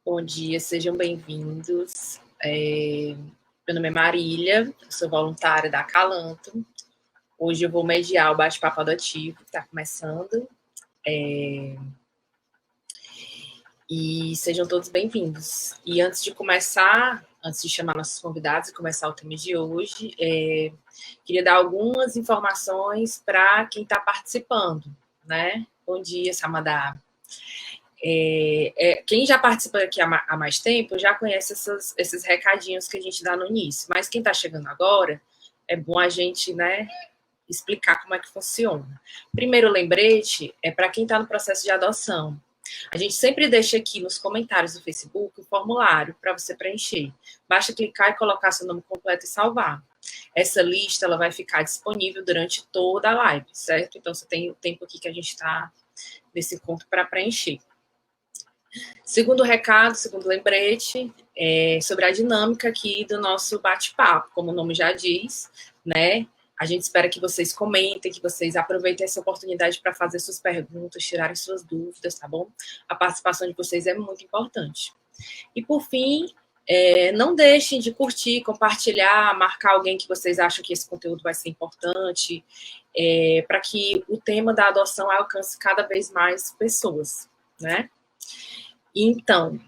Bom dia, sejam bem-vindos. Meu nome é Marília, eu sou voluntária da Acalanto. Hoje eu vou mediar o bate-papo adotivo, que está começando. E sejam todos bem-vindos. E antes de começar, antes de chamar nossos convidados e começar o tema de hoje, queria dar algumas informações para quem está participando, né? Bom dia, Samadá. Quem já participa aqui há mais tempo já conhece esses recadinhos que a gente dá no início, mas quem está chegando agora, é bom a gente, né, explicar como é que funciona. Primeiro lembrete é para quem está no processo de adoção. A gente sempre deixa aqui nos comentários do Facebook o formulário para você preencher. Basta clicar e colocar seu nome completo e salvar. Essa lista ela vai ficar disponível durante toda a live, certo? Então, você tem o tempo aqui que a gente está nesse encontro para preencher. Segundo recado, segundo lembrete, sobre a dinâmica aqui do nosso bate-papo, como o nome já diz, né? A gente espera que vocês comentem, que vocês aproveitem essa oportunidade para fazer suas perguntas, tirarem suas dúvidas, tá bom? A participação de vocês é muito importante. E, por fim, não deixem de curtir, compartilhar, marcar alguém que vocês acham que esse conteúdo vai ser importante, para que o tema da adoção alcance cada vez mais pessoas, né? Então,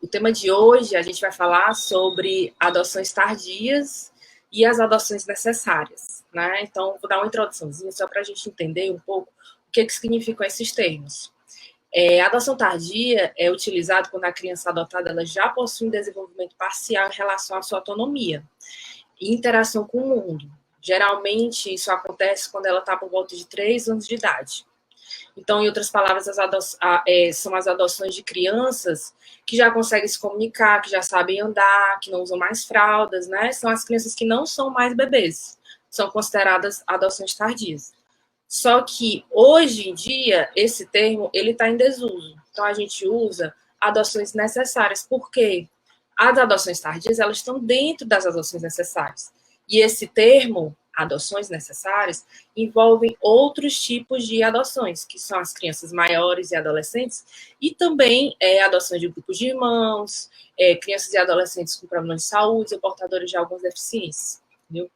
o tema de hoje a gente vai falar sobre adoções tardias e as adoções necessárias, né? Então, vou dar uma introduçãozinha só para a gente entender um pouco o que significam esses termos. A adoção tardia é utilizada quando a criança adotada ela já possui um desenvolvimento parcial em relação à sua autonomia e interação com o mundo. Geralmente, isso acontece quando ela está por volta de 3 anos de idade. Então, em outras palavras, são as adoções de crianças que já conseguem se comunicar, que já sabem andar, que não usam mais fraldas, né? São as crianças que não são mais bebês. São consideradas adoções tardias. Só que, hoje em dia, esse termo ele está em desuso. Então, a gente usa adoções necessárias. Por quê? As adoções tardias, elas estão dentro das adoções necessárias. E esse termo, adoções necessárias, envolvem outros tipos de adoções, que são as crianças maiores e adolescentes, e também adoções de grupos de irmãos, crianças e adolescentes com problemas de saúde ou portadores de algumas deficiências. Entendeu?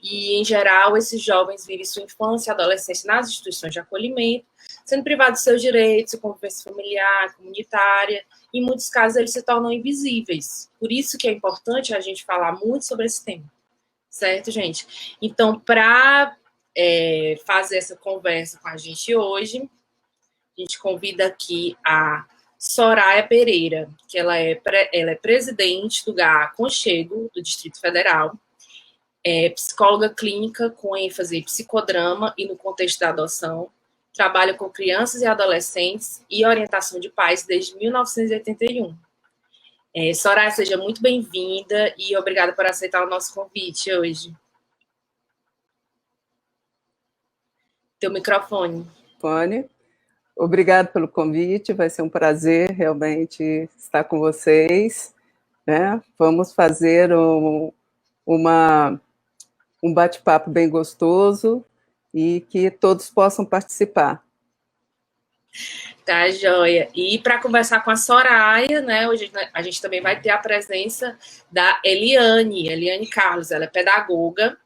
E, em geral, esses jovens vivem sua infância e adolescência nas instituições de acolhimento, sendo privados de seus direitos, sua convivência familiar, comunitária, e, em muitos casos, eles se tornam invisíveis. Por isso que é importante a gente falar muito sobre esse tema. Certo, gente? Então, para fazer essa conversa com a gente hoje, a gente convida aqui a Soraya Pereira, que ela é presidente do GA Aconchego, do Distrito Federal, psicóloga clínica com ênfase em psicodrama e no contexto da adoção, trabalha com crianças e adolescentes e orientação de pais desde 1981. Soraya, seja muito bem-vinda e obrigada por aceitar o nosso convite hoje. Teu microfone. Obrigada pelo convite, vai ser um prazer realmente estar com vocês, né? Vamos fazer um bate-papo bem gostoso e que todos possam participar. Tá, joia. E para conversar com a Soraya, né, hoje a gente também vai ter a presença da Eliane Carlos, ela é pedagoga,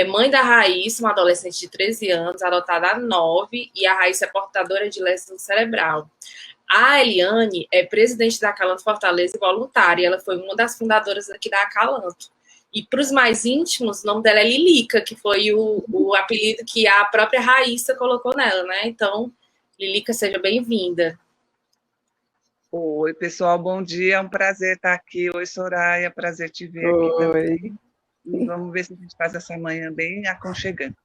mãe da Raíssa, uma adolescente de 13 anos, adotada há 9, e a Raíssa é portadora de lesão cerebral. A Eliane é presidente da Acalanto Fortaleza e voluntária, ela foi uma das fundadoras aqui da Acalanto. E para os mais íntimos, o nome dela é Lilica, que foi o apelido que a própria Raíssa colocou nela, né? Então, Lilica, seja bem-vinda. Oi, pessoal, bom dia, é um prazer estar aqui. Oi, Soraya, prazer te ver aqui também. E vamos ver se a gente faz essa manhã bem aconchegante.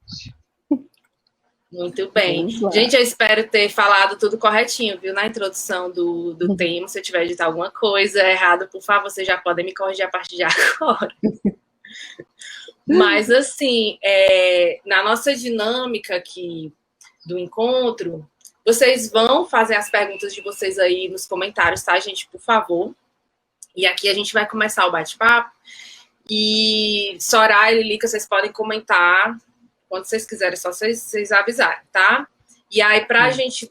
Muito bem. Gente, eu espero ter falado tudo corretinho, viu, na introdução do tema. Se eu tiver dito alguma coisa errada, por favor, vocês já podem me corrigir a partir de agora. Mas, assim, na nossa dinâmica aqui do encontro, vocês vão fazer as perguntas de vocês aí nos comentários, tá, gente? Por favor. E aqui a gente vai começar o bate-papo. E Soraya e Lilica, vocês podem comentar quando vocês quiserem, só vocês avisarem, tá? E aí, para a gente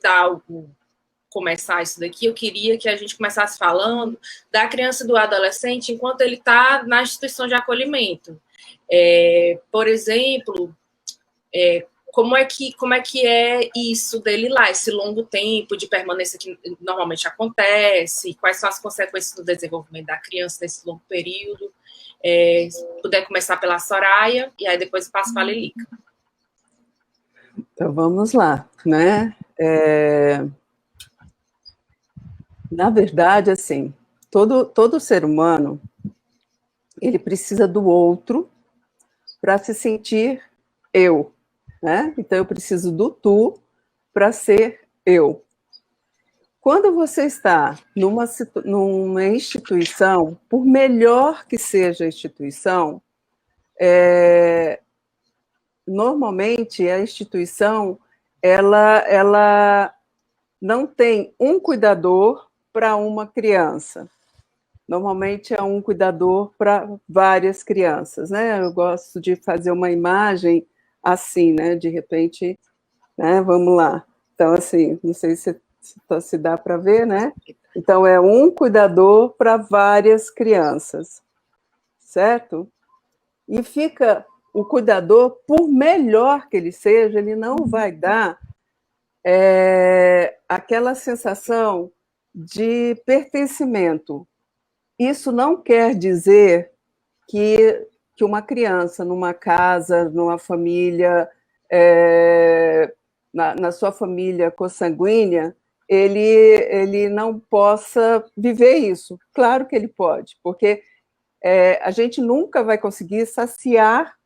começar isso daqui, eu queria que a gente começasse falando da criança e do adolescente enquanto ele está na instituição de acolhimento. Por exemplo, como é que é isso dele lá, esse longo tempo de permanência que normalmente acontece, quais são as consequências do desenvolvimento da criança nesse longo período. Se puder começar pela Soraya, e aí depois eu passo para a Lelica. Então, vamos lá, né? Na verdade, assim, todo ser humano, ele precisa do outro para se sentir eu, né? Então, eu preciso do tu para ser eu. Quando você está numa instituição, por melhor que seja a instituição, normalmente a instituição ela não tem um cuidador para uma criança. Normalmente é um cuidador para várias crianças, né? Eu gosto de fazer uma imagem assim, né? De repente, né? Vamos lá. Então, assim, não sei se dá para ver, né? Então, é um cuidador para várias crianças, certo? E fica o cuidador, por melhor que ele seja, ele não vai dar aquela sensação de pertencimento. Isso não quer dizer que uma criança numa casa, numa família, na sua família consanguínea, ele não possa viver isso. Claro que ele pode, porque a gente nunca vai conseguir saciar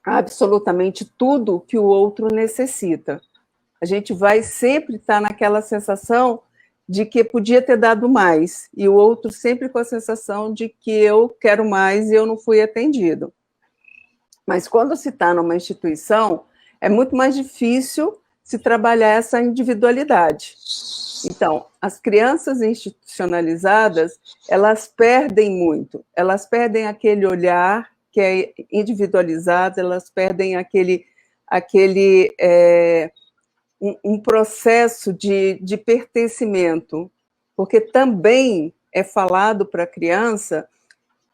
absolutamente tudo que o outro necessita. A gente vai sempre estar naquela sensação de que podia ter dado mais, e o outro sempre com a sensação de que eu quero mais e eu não fui atendido. Mas quando se está numa instituição, é muito mais difícil se trabalhar essa individualidade. Então, as crianças institucionalizadas, elas perdem muito, elas perdem aquele olhar que é individualizado, elas perdem um processo de pertencimento, porque também é falado para a criança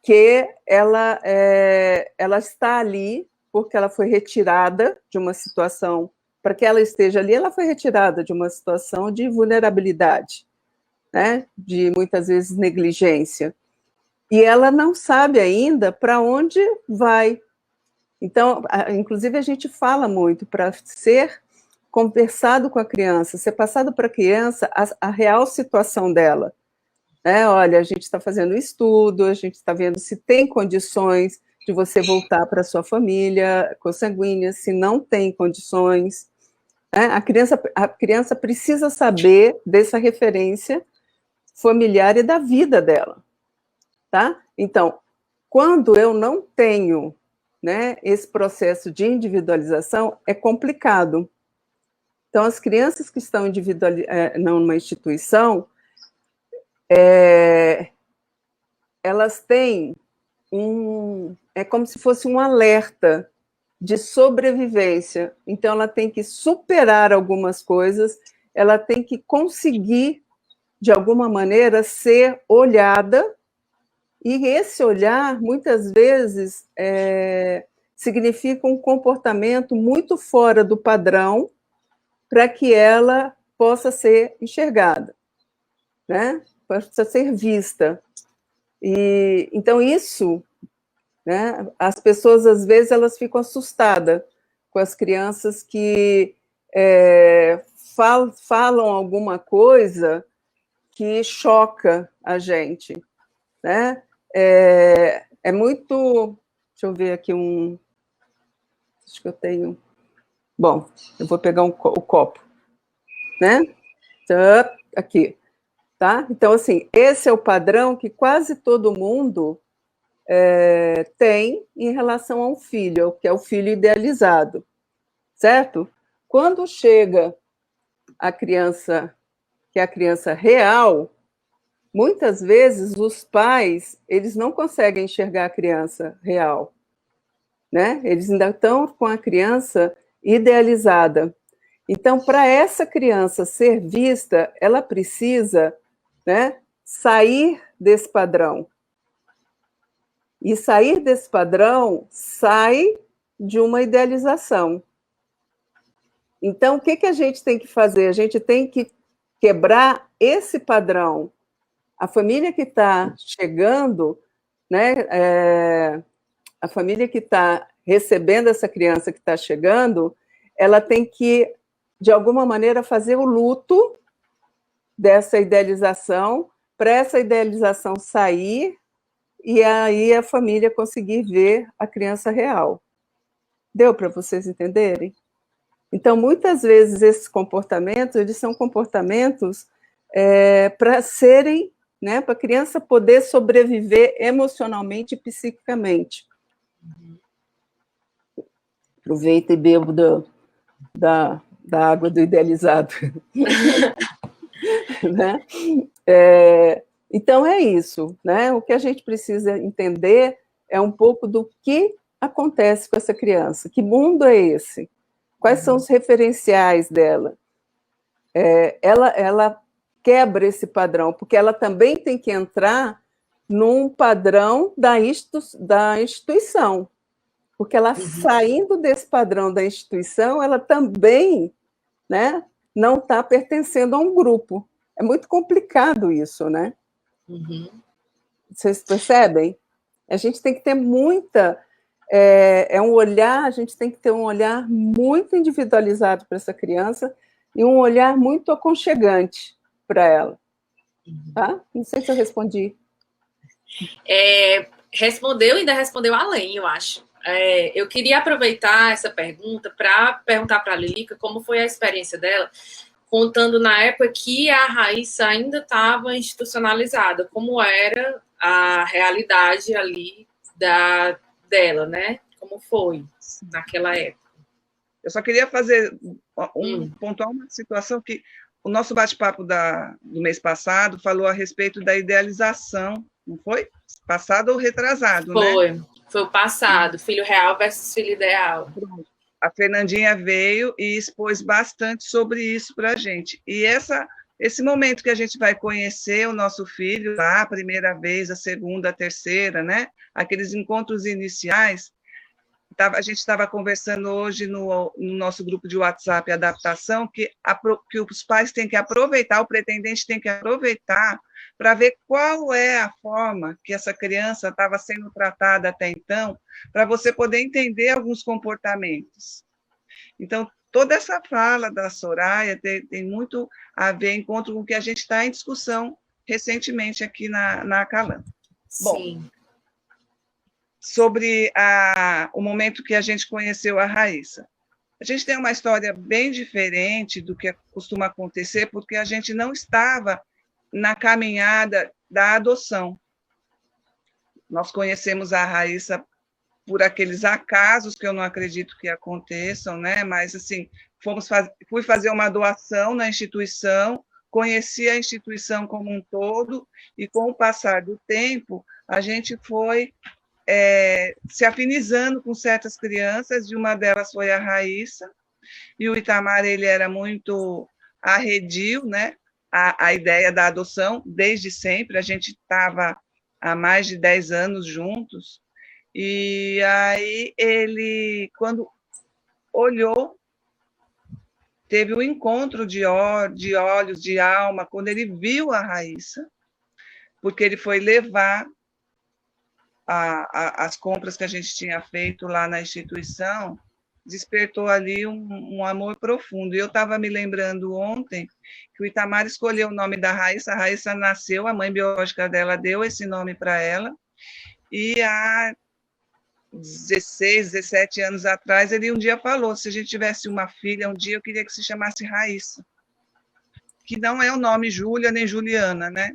que ela está ali porque ela foi retirada de uma situação, para que ela esteja ali, ela foi retirada de uma situação de vulnerabilidade, né? De muitas vezes negligência, e ela não sabe ainda para onde vai. Então, inclusive, a gente fala muito para ser conversado com a criança, ser passado para a criança a real situação dela. Olha, a gente está fazendo estudo, a gente está vendo se tem condições de você voltar para a sua família consanguínea, se não tem condições. A criança precisa saber dessa referência familiar e da vida dela. Tá? Então, quando eu não tenho, né, esse processo de individualização, é complicado. Então, as crianças que estão numa instituição, elas têm é como se fosse um alerta de sobrevivência. Então, ela tem que superar algumas coisas, ela tem que conseguir, de alguma maneira, ser olhada, e esse olhar, muitas vezes, significa um comportamento muito fora do padrão para que ela possa ser enxergada, né? Possa ser vista. E, então, isso, né, as pessoas, às vezes, elas ficam assustadas com as crianças que falam alguma coisa que choca a gente, né? É muito... Deixa eu ver aqui acho que eu tenho... Bom, eu vou pegar o copo, né? Então, aqui, tá? Então, assim, esse é o padrão que quase todo mundo tem em relação a um filho, que é o filho idealizado, certo? Quando chega a criança, que é a criança real, muitas vezes os pais, eles não conseguem enxergar a criança real, né? Eles ainda estão com a criança idealizada. Então, para essa criança ser vista, ela precisa, né, sair desse padrão. E sair desse padrão sai de uma idealização. Então, o que a gente tem que fazer? A gente tem que quebrar esse padrão. A família que está chegando, né, a família que está recebendo essa criança que está chegando, ela tem que, de alguma maneira, fazer o luto dessa idealização, para essa idealização sair e aí a família conseguir ver a criança real. Deu para vocês entenderem? Então, muitas vezes, esses comportamentos, eles são comportamentos para serem, né, para a criança poder sobreviver emocionalmente e psiquicamente. Aproveita e bebo da água do idealizado. Né? Então, é isso. Né? O que a gente precisa entender é um pouco do que acontece com essa criança. Que mundo é esse? Quais são os referenciais dela? Ela quebra esse padrão, porque ela também tem que entrar num padrão da instituição. Porque ela, saindo desse padrão da instituição, ela também, né, não está pertencendo a um grupo. É muito complicado isso, né? Vocês percebem? A gente tem que ter muita... a gente tem que ter um olhar muito individualizado para essa criança e um olhar muito aconchegante para ela. Tá? Não sei se eu respondi. Respondeu e ainda respondeu além, eu acho. Eu queria aproveitar essa pergunta para perguntar para a Lilica como foi a experiência dela, contando na época que a Raíssa ainda estava institucionalizada, como era a realidade ali dela, né? Como foi naquela época. Eu só queria pontuar uma situação que o nosso bate-papo do mês passado falou a respeito da idealização, não foi? Passado ou retrasado, né? Foi o passado, filho real versus filho ideal. A Fernandinha veio e expôs bastante sobre isso para a gente. E esse momento que a gente vai conhecer o nosso filho lá, a primeira vez, a segunda, a terceira, né? Aqueles encontros iniciais, a gente estava conversando hoje no nosso grupo de WhatsApp Adaptação, que os pais têm que aproveitar, o pretendente tem que aproveitar para ver qual é a forma que essa criança estava sendo tratada até então, para você poder entender alguns comportamentos. Então, toda essa fala da Soraya tem muito a ver encontro com o que a gente está em discussão recentemente aqui na Acalan. Sim. Bom, sobre o momento que a gente conheceu a Raíssa. A gente tem uma história bem diferente do que costuma acontecer, porque a gente não estava na caminhada da adoção. Nós conhecemos a Raíssa por aqueles acasos que eu não acredito que aconteçam, né? Mas, assim, fui fazer uma doação na instituição, conheci a instituição como um todo, e com o passar do tempo, a gente foi se afinizando com certas crianças, e uma delas foi a Raíssa, e o Itamar, ele era muito arredio, né? A ideia da adoção, desde sempre, a gente estava há mais de 10 anos juntos, e aí ele, quando olhou, teve um encontro de olhos, de alma, quando ele viu a Raíssa, porque ele foi levar as compras que a gente tinha feito lá na instituição, despertou ali um amor profundo. E eu estava me lembrando ontem que o Itamar escolheu o nome da Raíssa, a Raíssa nasceu, a mãe biológica dela deu esse nome para ela, e há 16, 17 anos atrás, ele um dia falou, se a gente tivesse uma filha, um dia eu queria que se chamasse Raíssa, que não é o nome Júlia nem Juliana, né?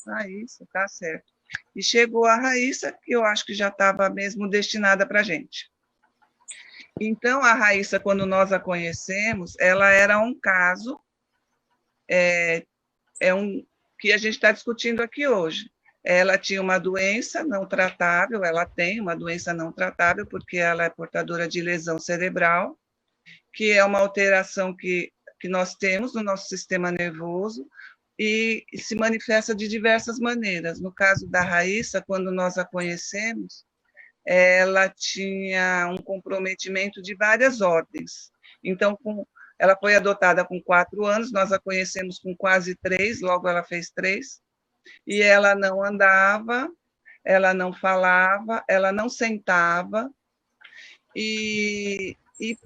Raíssa, tá certo. E chegou a Raíssa, que eu acho que já estava mesmo destinada para a gente. Então, a Raíssa, quando nós a conhecemos, ela era um caso que a gente está discutindo aqui hoje. Ela tinha uma doença não tratável, ela tem uma doença não tratável, porque ela é portadora de lesão cerebral, que é uma alteração que nós temos no nosso sistema nervoso e se manifesta de diversas maneiras. No caso da Raíssa, quando nós a conhecemos, ela tinha um comprometimento de várias ordens. Então, ela foi adotada com 4 anos, nós a conhecemos com quase 3, logo ela fez 3, e ela não andava, ela não falava, ela não sentava, e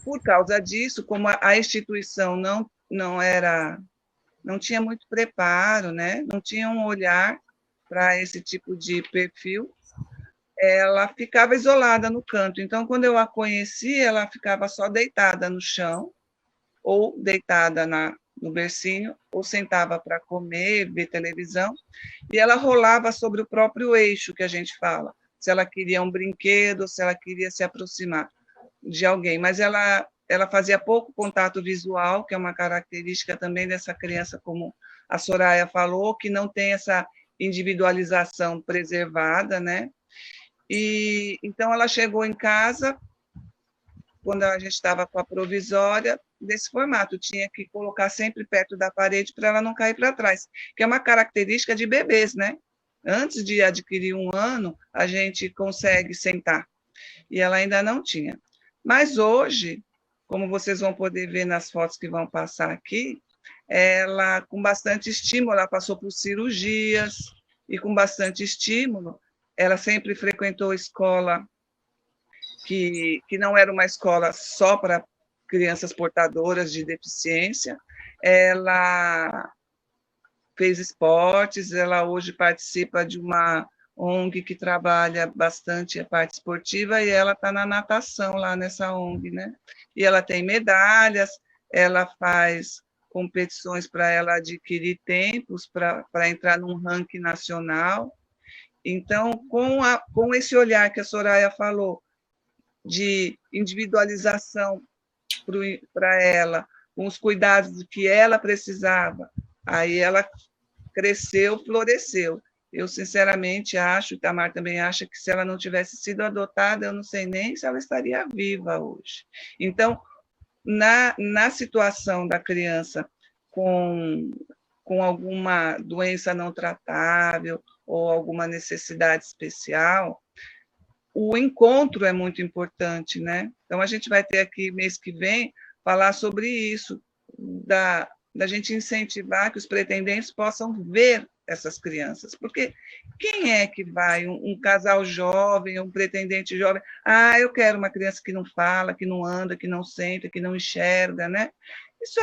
por causa disso, como a instituição não tinha muito preparo, né? Não tinha um olhar para esse tipo de perfil, ela ficava isolada no canto. Então, quando eu a conheci, ela ficava só deitada no chão, ou deitada no bercinho, ou sentava para comer, ver televisão, e ela rolava sobre o próprio eixo, que a gente fala, se ela queria um brinquedo, se ela queria se aproximar de alguém. Mas ela fazia pouco contato visual, que é uma característica também dessa criança, como a Soraya falou, que não tem essa individualização preservada, né? E então ela chegou em casa, quando a gente estava com a provisória, desse formato, tinha que colocar sempre perto da parede para ela não cair para trás, que é uma característica de bebês, né? Antes de adquirir 1 ano, a gente consegue sentar, e ela ainda não tinha. Mas hoje, como vocês vão poder ver nas fotos que vão passar aqui, ela, com bastante estímulo, ela passou por cirurgias, e com bastante estímulo, ela sempre frequentou escola que não era uma escola só para crianças portadoras de deficiência. Ela fez esportes, ela hoje participa de uma ONG que trabalha bastante a parte esportiva, e ela está na natação lá nessa ONG, né? E ela tem medalhas, ela faz competições para ela adquirir tempos para entrar num ranking nacional. Então, com esse olhar que a Soraya falou, de individualização para ela, com os cuidados que ela precisava, aí ela cresceu, floresceu. Eu, sinceramente, acho, e Tamar também acha, que se ela não tivesse sido adotada, eu não sei nem se ela estaria viva hoje. Então, na situação da criança com alguma doença não tratável ou alguma necessidade especial, o encontro é muito importante, né? Então, a gente vai ter aqui, mês que vem, falar sobre isso, da gente incentivar que os pretendentes possam ver essas crianças, porque quem é que vai, um casal jovem, um pretendente jovem, eu quero uma criança que não fala, que não anda, que não senta, que não enxerga, né? Isso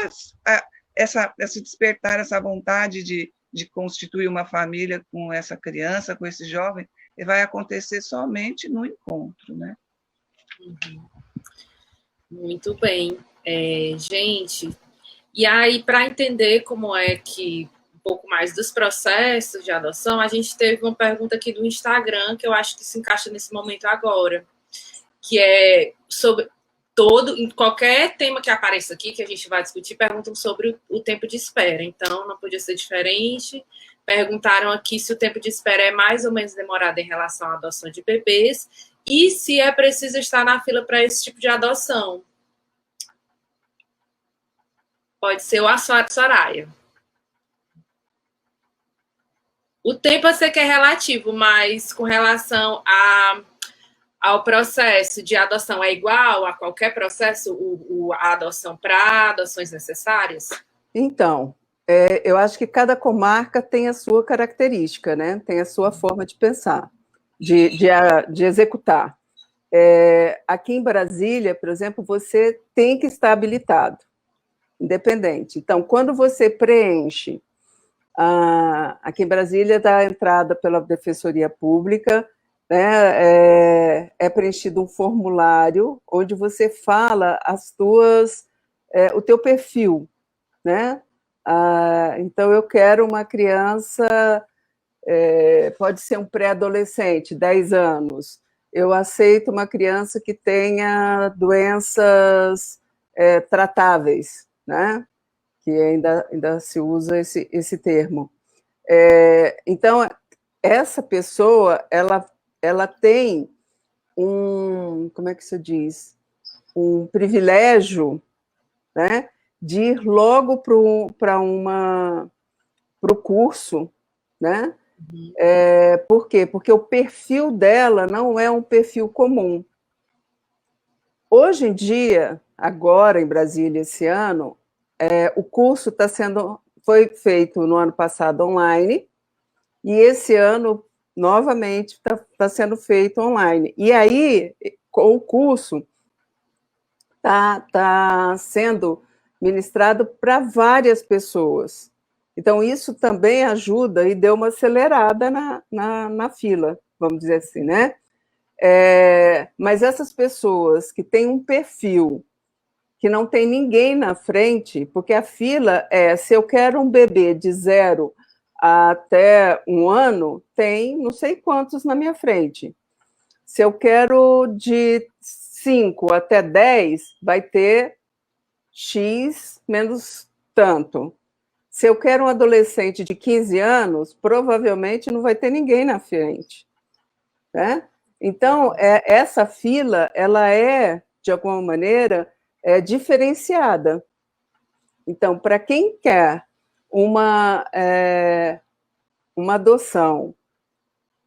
esse despertar, essa vontade de constituir uma família com essa criança, com esse jovem, vai acontecer somente no encontro, né? Muito bem. Gente, e aí, para entender como é que um pouco mais dos processos de adoção, a gente teve uma pergunta aqui do Instagram, que eu acho que se encaixa nesse momento agora, que é sobre em qualquer tema que apareça aqui, que a gente vai discutir, perguntam sobre o tempo de espera. Então, não podia ser diferente. Perguntaram aqui se o tempo de espera é mais ou menos demorado em relação à adoção de bebês e se é preciso estar na fila para esse tipo de adoção. Pode ser o Soraya. O tempo eu sei que é relativo, mas com relação ao processo de adoção, é igual a qualquer processo, a adoção para adoções necessárias? Então, eu acho que cada comarca tem a sua característica, né? Tem a sua forma de pensar, de executar. Aqui em Brasília, por exemplo, você tem que estar habilitado, independente. Então, quando você preenche, aqui em Brasília dá a entrada pela Defensoria Pública, né, é preenchido um formulário onde você fala o teu perfil, né? Então, eu quero uma criança, pode ser um pré-adolescente, 10 anos. Eu aceito uma criança que tenha doenças tratáveis, né? Que ainda se usa esse termo. Então, essa pessoa, ela tem como é que se diz? Um privilégio né, de ir logo para o curso, né? Por quê? Porque o perfil dela não é um perfil comum. Hoje em dia, agora em Brasília, esse ano, o curso foi feito no ano passado online, e esse ano, novamente, está sendo feito online. E aí, o curso está sendo ministrado para várias pessoas. Então, isso também ajuda e deu uma acelerada na fila, vamos dizer assim, né? Mas essas pessoas que têm um perfil que não tem ninguém na frente, porque a fila se eu quero um bebê de 0 até 1 ano, tem não sei quantos na minha frente. Se eu quero de 5 até 10, vai ter X menos tanto. Se eu quero um adolescente de 15 anos, provavelmente não vai ter ninguém na frente, né? Então, essa fila, ela de alguma maneira, diferenciada. Então, para quem quer uma adoção,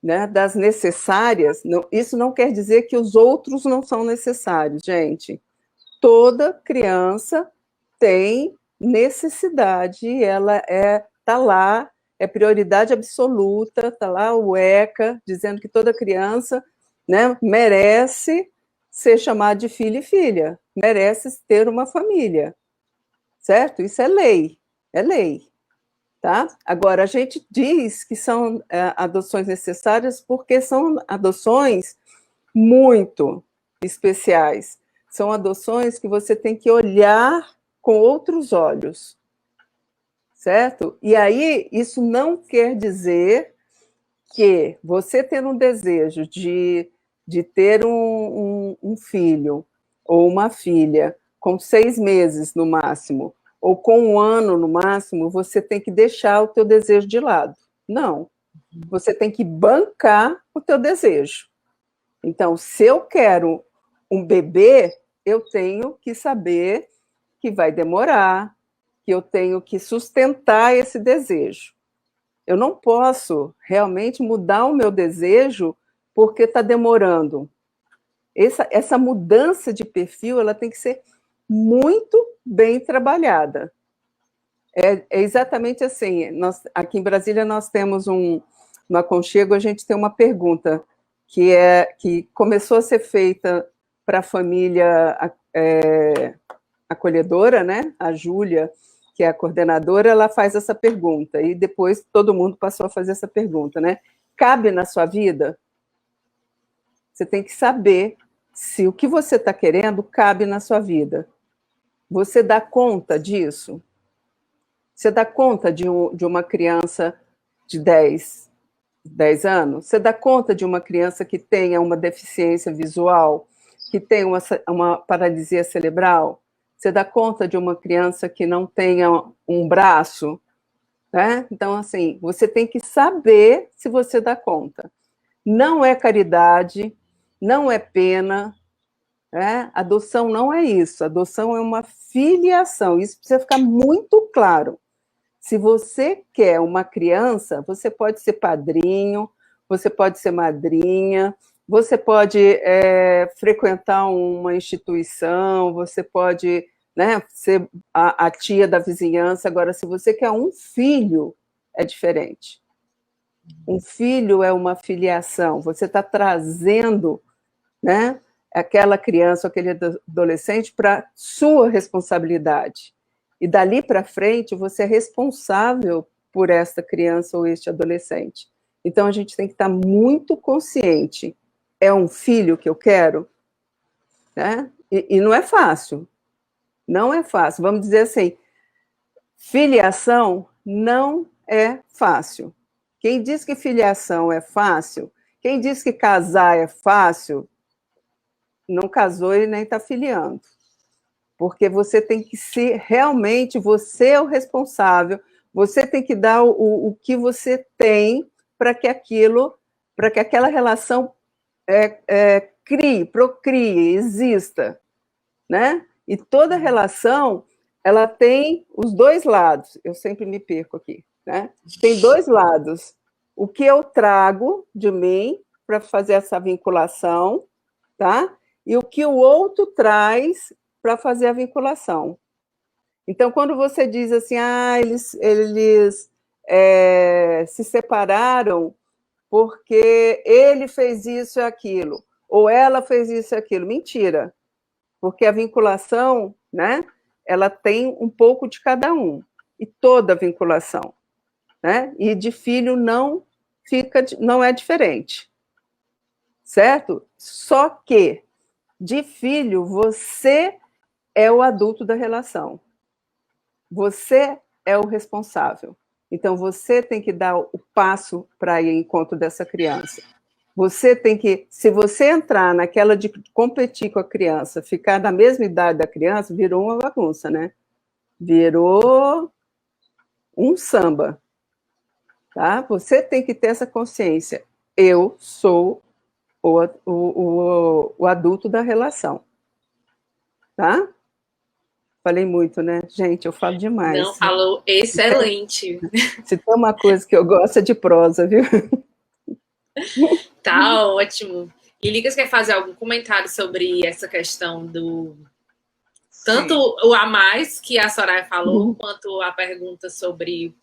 né, das necessárias, isso não quer dizer que os outros não são necessários, gente. Toda criança tem necessidade, ela está lá, é prioridade absoluta, está lá o ECA, dizendo que toda criança, né, merece ser chamada de filho e filha, merece ter uma família, certo? Isso é lei, tá? Agora, a gente diz que são adoções necessárias porque são adoções muito especiais, são adoções que você tem que olhar com outros olhos, certo? E aí, isso não quer dizer que você ter um desejo de ter um filho ou uma filha com 6 meses no máximo, ou com 1 ano no máximo, você tem que deixar o teu desejo de lado. Não. Você tem que bancar o teu desejo. Então, se eu quero um bebê, eu tenho que saber que vai demorar, que eu tenho que sustentar esse desejo. Eu não posso realmente mudar o meu desejo porque está demorando. Essa mudança de perfil, ela tem que ser muito bem trabalhada. É exatamente assim. Aqui em Brasília, nós temos no Aconchego, a gente tem uma pergunta que começou a ser feita para a família acolhedora, né? A Júlia, que é a coordenadora, ela faz essa pergunta, e depois todo mundo passou a fazer essa pergunta, né? Cabe na sua vida? Você tem que saber se o que você está querendo cabe na sua vida. Você dá conta disso? Você dá conta de uma criança de 10 anos? Você dá conta de uma criança que tenha uma deficiência visual, que tenha uma paralisia cerebral? Você dá conta de uma criança que não tenha um braço? Né? Então, assim, você tem que saber se você dá conta. Não é caridade, não é pena, né? Adoção não é isso. Adoção é uma filiação. Isso precisa ficar muito claro. Se você quer uma criança, você pode ser padrinho, você pode ser madrinha, você pode frequentar uma instituição, você pode, né, ser a tia da vizinhança. Agora, se você quer um filho, é diferente. Um filho é uma filiação, você está trazendo, né, aquela criança, aquele adolescente para sua responsabilidade. E dali para frente, você é responsável por esta criança ou este adolescente. Então, a gente tem que estar muito consciente. É um filho que eu quero? Né? E não é fácil. Não é fácil. Vamos dizer assim, filiação não é fácil. Quem diz que filiação é fácil, quem diz que casar é fácil, não casou e nem está filiando. Porque você tem que ser, realmente, você é o responsável, você tem que dar o que você tem para que aquela relação procrie, exista, né? E toda relação, ela tem os dois lados. Eu sempre me perco aqui, né? Tem dois lados. O que eu trago de mim para fazer essa vinculação, tá? E o que o outro traz para fazer a vinculação. Então, quando você diz assim, eles se separaram porque ele fez isso e aquilo, ou ela fez isso e aquilo. Mentira, porque a vinculação, né, ela tem um pouco de cada um, e toda vinculação, né? E de filho não é diferente, certo? Só que de filho você é o adulto da relação, você é o responsável. Então você tem que dar o passo para ir ao encontro dessa criança. Você tem que, se você entrar naquela de competir com a criança, ficar na mesma idade da criança, virou uma bagunça, né? Virou um samba, tá? Você tem que ter essa consciência. Eu sou o adulto da relação, tá? Falei muito, né? Gente, eu falo demais. Não, falou excelente. Se tem uma coisa que eu gosto é de prosa, viu? Tá ótimo. E Ligas quer fazer algum comentário sobre essa questão do... Tanto o a mais que a Soraya falou, quanto a pergunta sobre o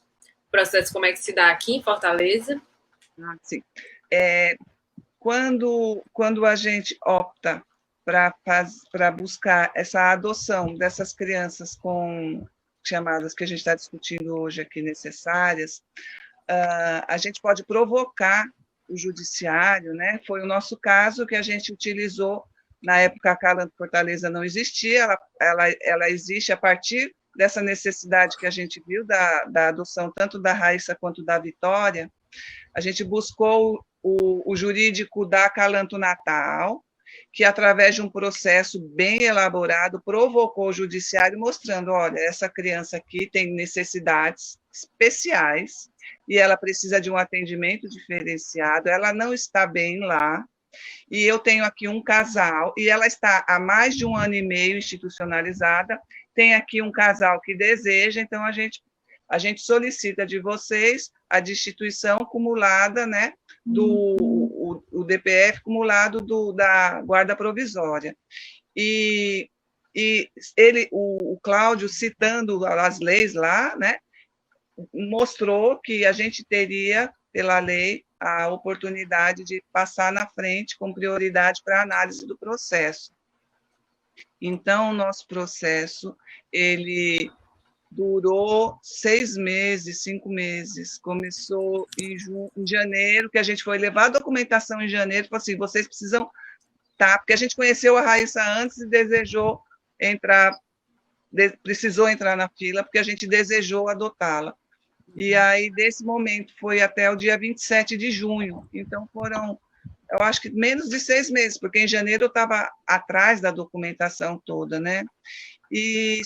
processo, como é que se dá aqui em Fortaleza? Sim. Quando a gente opta para buscar essa adoção dessas crianças com chamadas que a gente está discutindo hoje aqui necessárias, a gente pode provocar o judiciário, né? Foi o nosso caso que a gente utilizou, na época a Calanto Fortaleza não existia, ela existe a partir dessa necessidade que a gente viu da adoção tanto da Raíssa quanto da Vitória. A gente buscou o jurídico da Calanto Natal, que, através de um processo bem elaborado, provocou o judiciário, mostrando, olha, essa criança aqui tem necessidades especiais e ela precisa de um atendimento diferenciado, ela não está bem lá, e eu tenho aqui um casal, e ela está há mais de 1 ano e meio institucionalizada, tem aqui um casal que deseja, então a gente solicita de vocês a destituição acumulada, né, o DPF acumulado da guarda provisória. E o Cláudio, citando as leis lá, né, mostrou que a gente teria, pela lei, a oportunidade de passar na frente com prioridade para a análise do processo. Então, o nosso processo, ele durou 6 meses, 5 meses. Começou em janeiro, que a gente foi levar a documentação em janeiro, falou assim, vocês precisam... Tá, porque a gente conheceu a Raíssa antes e precisou entrar na fila, porque a gente desejou adotá-la. E aí, desse momento, foi até o dia 27 de junho. Então, foram, eu acho que menos de 6 meses, porque em janeiro eu estava atrás da documentação toda, né? E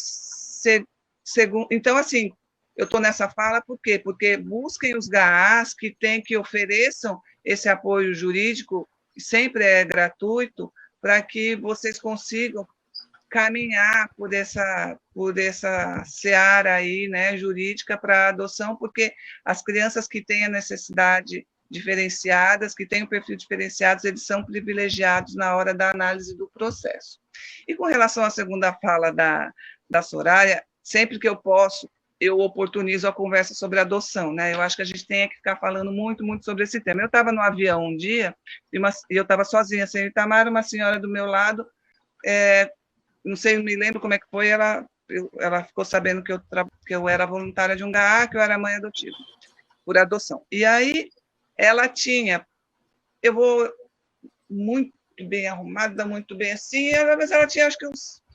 então, assim, eu estou nessa fala por quê? Porque busquem os GAAs que ofereçam esse apoio jurídico, sempre é gratuito, para que vocês consigam caminhar por essa seara aí, né, jurídica para adoção, porque as crianças que têm a necessidade diferenciadas, que têm o perfil diferenciado, eles são privilegiados na hora da análise do processo. E com relação à segunda fala da Soraya, sempre que eu posso, eu oportunizo a conversa sobre adoção, né? Eu acho que a gente tem que ficar falando muito, muito sobre esse tema. Eu estava no avião um dia, e eu estava sozinha, sem Itamar, uma senhora do meu lado, não sei, não me lembro como é que foi, ela ficou sabendo que eu era voluntária de um GAA, que eu era mãe adotiva, por adoção. E aí, ela tinha, eu vou muito bem arrumada, muito bem assim, mas ela tinha, acho que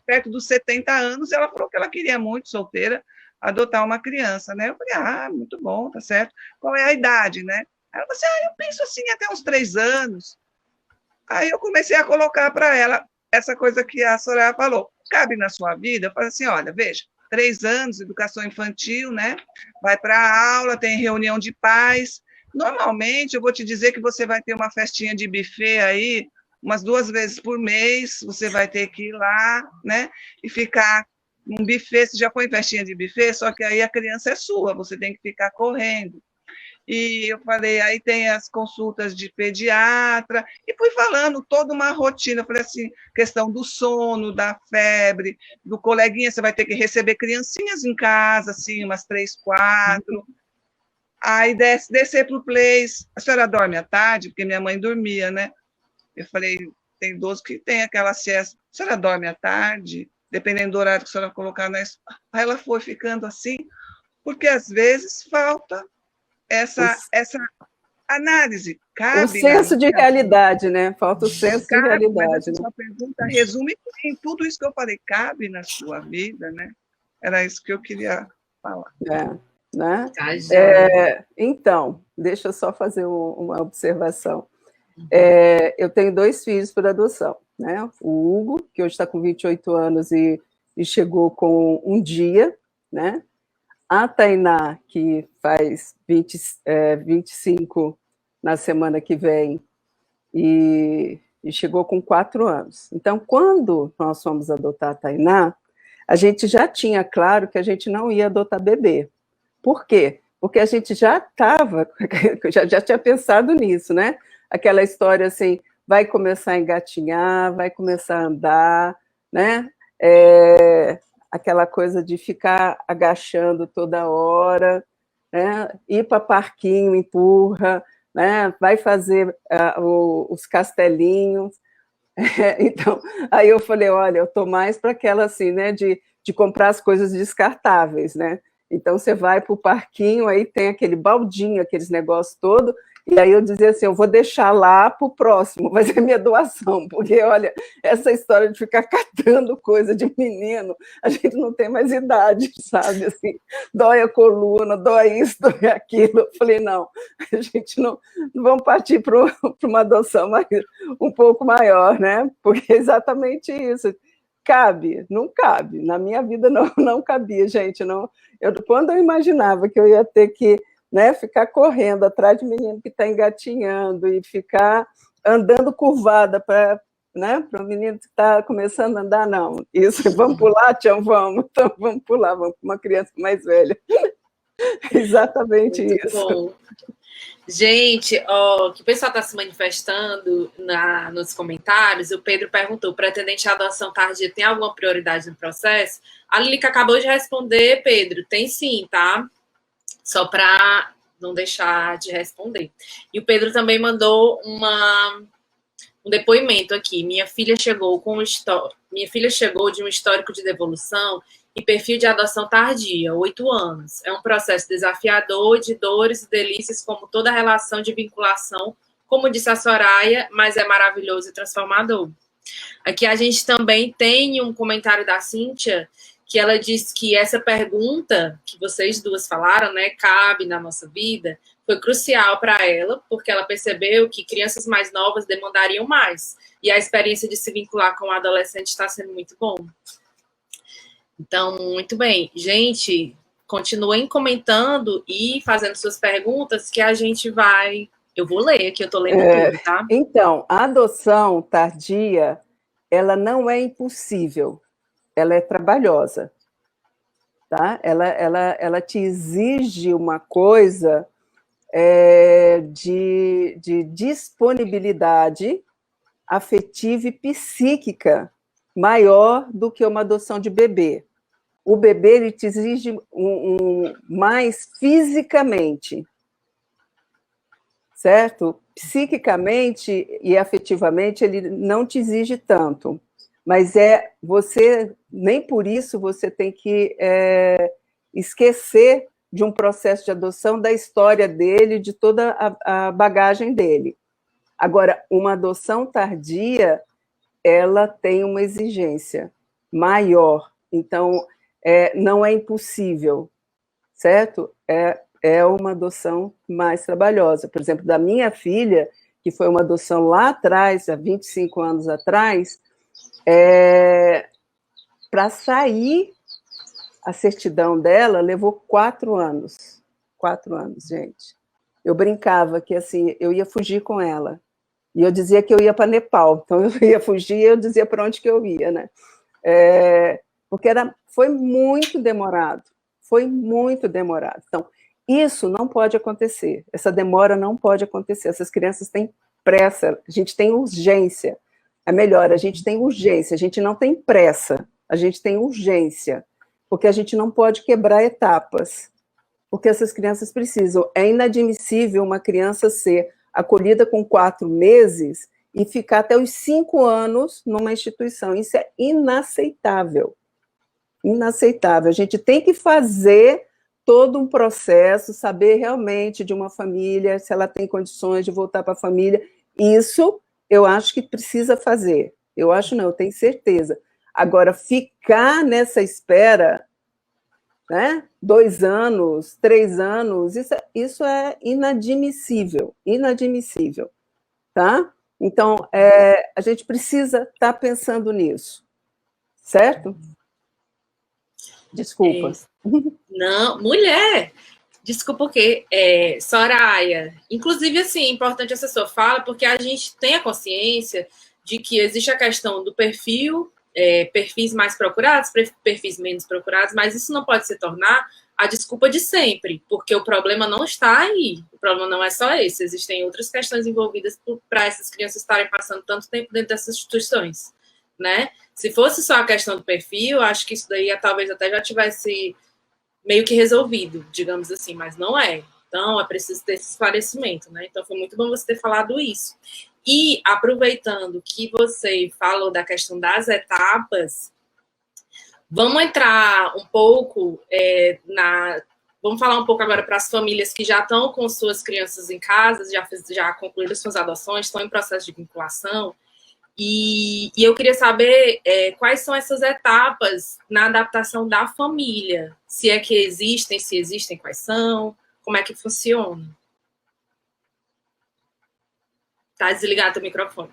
perto dos 70 anos, ela falou que ela queria muito, solteira, adotar uma criança, né? Eu falei, muito bom, tá certo. Qual é a idade, né? Ela falou assim, eu penso assim, até uns 3 anos. Aí eu comecei a colocar para ela essa coisa que a Soraya falou, cabe na sua vida? Eu falei assim, olha, veja, 3 anos, educação infantil, né? Vai para a aula, tem reunião de pais. Normalmente, eu vou te dizer que você vai ter uma festinha de buffet aí, umas 2 vezes por mês, você vai ter que ir lá, né? E ficar num buffet, você já foi em festinha de buffet, só que aí a criança é sua, você tem que ficar correndo. E eu falei, aí tem as consultas de pediatra, e fui falando toda uma rotina. Eu falei assim, questão do sono, da febre, do coleguinha, você vai ter que receber criancinhas em casa, assim, umas 3, 4. Aí descer para o place. A senhora dorme à tarde? Porque minha mãe dormia, né? Eu falei, tem idoso que tem aquela siesta. A senhora dorme à tarde? Dependendo do horário que a senhora colocar na escola. Aí ela foi ficando assim, porque às vezes falta essa análise. O senso de realidade, né? Falta o senso de realidade. Mas a sua pergunta resume em tudo isso que eu falei. Cabe na sua vida, né? Era isso que eu queria falar. Né? Então, deixa eu só fazer uma observação. Eu tenho 2 filhos por adoção, né? O Hugo, que hoje está com 28 anos e chegou com 1 dia, né? A Tainá, que faz 25 na semana que vem e chegou com 4 anos. Então, quando nós fomos adotar a Tainá, a gente já tinha claro que a gente não ia adotar bebê. Por quê? Porque a gente já estava, já tinha pensado nisso, né? Aquela história assim, vai começar a engatinhar, vai começar a andar, né? Aquela coisa de ficar agachando toda hora, né? Ir para parquinho, empurra, né? Vai fazer os castelinhos. Então, aí eu falei, olha, eu estou mais para aquela assim, né? De comprar as coisas descartáveis, né? Então, você vai para o parquinho, aí tem aquele baldinho, aqueles negócios todos, e aí eu dizia assim, eu vou deixar lá para o próximo, vai ser minha doação, porque, olha, essa história de ficar catando coisa de menino, a gente não tem mais idade, sabe, assim, dói a coluna, dói isso, dói aquilo. Eu falei, não, a gente não vamos partir para uma adoção um pouco maior, né, porque é exatamente isso. Cabe? Não cabe. Na minha vida não cabia, gente. Quando eu imaginava que eu ia ter que, né, ficar correndo atrás de menino que está engatinhando e ficar andando curvada para, né, o menino que está começando a andar, não. Isso, vamos pular, Tião? Vamos. Então, vamos pular, vamos para uma criança mais velha. Exatamente muito isso. Bom. Gente, que o pessoal está se manifestando nos comentários. O Pedro perguntou: pretendente de adoção tardia tem alguma prioridade no processo? A Lilica acabou de responder, Pedro. Tem sim, tá? Só para não deixar de responder. E o Pedro também mandou um depoimento aqui. Minha filha chegou de um histórico de devolução e perfil de adoção tardia, 8 anos. É um processo desafiador, de dores e delícias, como toda relação de vinculação, como disse a Soraya, mas é maravilhoso e transformador. Aqui a gente também tem um comentário da Cíntia, que ela diz que essa pergunta que vocês duas falaram, né, cabe na nossa vida, foi crucial para ela, porque ela percebeu que crianças mais novas demandariam mais. E a experiência de se vincular com o adolescente está sendo muito bom. Então, muito bem. Gente, continuem comentando e fazendo suas perguntas que a gente vai... Eu vou ler aqui, eu estou lendo tudo, tá? Então, a adoção tardia, ela não é impossível, ela é trabalhosa, tá? Ela te exige uma coisa de disponibilidade afetiva e psíquica maior do que uma adoção de bebê. O bebê ele te exige mais fisicamente, certo? Psiquicamente e afetivamente ele não te exige tanto, mas nem por isso você tem que esquecer de um processo de adoção, da história dele, de toda a bagagem dele. Agora, uma adoção tardia, ela tem uma exigência maior, então não é impossível, certo? É uma adoção mais trabalhosa. Por exemplo, da minha filha, que foi uma adoção lá atrás, há 25 anos atrás, para sair a certidão dela levou 4 anos. 4 anos, gente. Eu brincava que assim, eu ia fugir com ela. E eu dizia que eu ia para Nepal. Então, eu ia fugir e eu dizia para onde que eu ia, né? porque foi muito demorado, foi muito demorado. Então, isso não pode acontecer, essa demora não pode acontecer, essas crianças têm pressa, a gente tem urgência, é melhor, a gente tem urgência, a gente não tem pressa, a gente tem urgência, porque a gente não pode quebrar etapas, porque essas crianças precisam. É inadmissível uma criança ser acolhida com 4 meses e ficar até os 5 anos numa instituição. Isso é inaceitável. Inaceitável. A gente tem que fazer todo um processo, saber realmente de uma família, se ela tem condições de voltar para a família. Isso eu acho que precisa fazer. Eu acho não, eu tenho certeza. Agora, ficar nessa espera, né? 2 anos, 3 anos, isso é inadmissível, inadmissível, tá? Então, a gente precisa estar pensando nisso, certo? Desculpa. Não, mulher, desculpa o quê? Soraya, inclusive, assim, é importante essa sua fala, porque a gente tem a consciência de que existe a questão do perfil, perfis mais procurados, perfis menos procurados, mas isso não pode se tornar a desculpa de sempre, porque o problema não está aí, o problema não é só esse, existem outras questões envolvidas para essas crianças estarem passando tanto tempo dentro dessas instituições, né? Se fosse só a questão do perfil, acho que isso daí talvez até já tivesse meio que resolvido, digamos assim, mas não é. Então, é preciso ter esse esclarecimento, né? Então, foi muito bom você ter falado isso. E, aproveitando que você falou da questão das etapas, vamos entrar um pouco Vamos falar um pouco agora para as famílias que já estão com suas crianças em casa, já concluíram suas adoções, estão em processo de vinculação. E eu queria saber quais são essas etapas na adaptação da família. Se é que existem, se existem, quais são, como é que funciona. Tá desligado o microfone.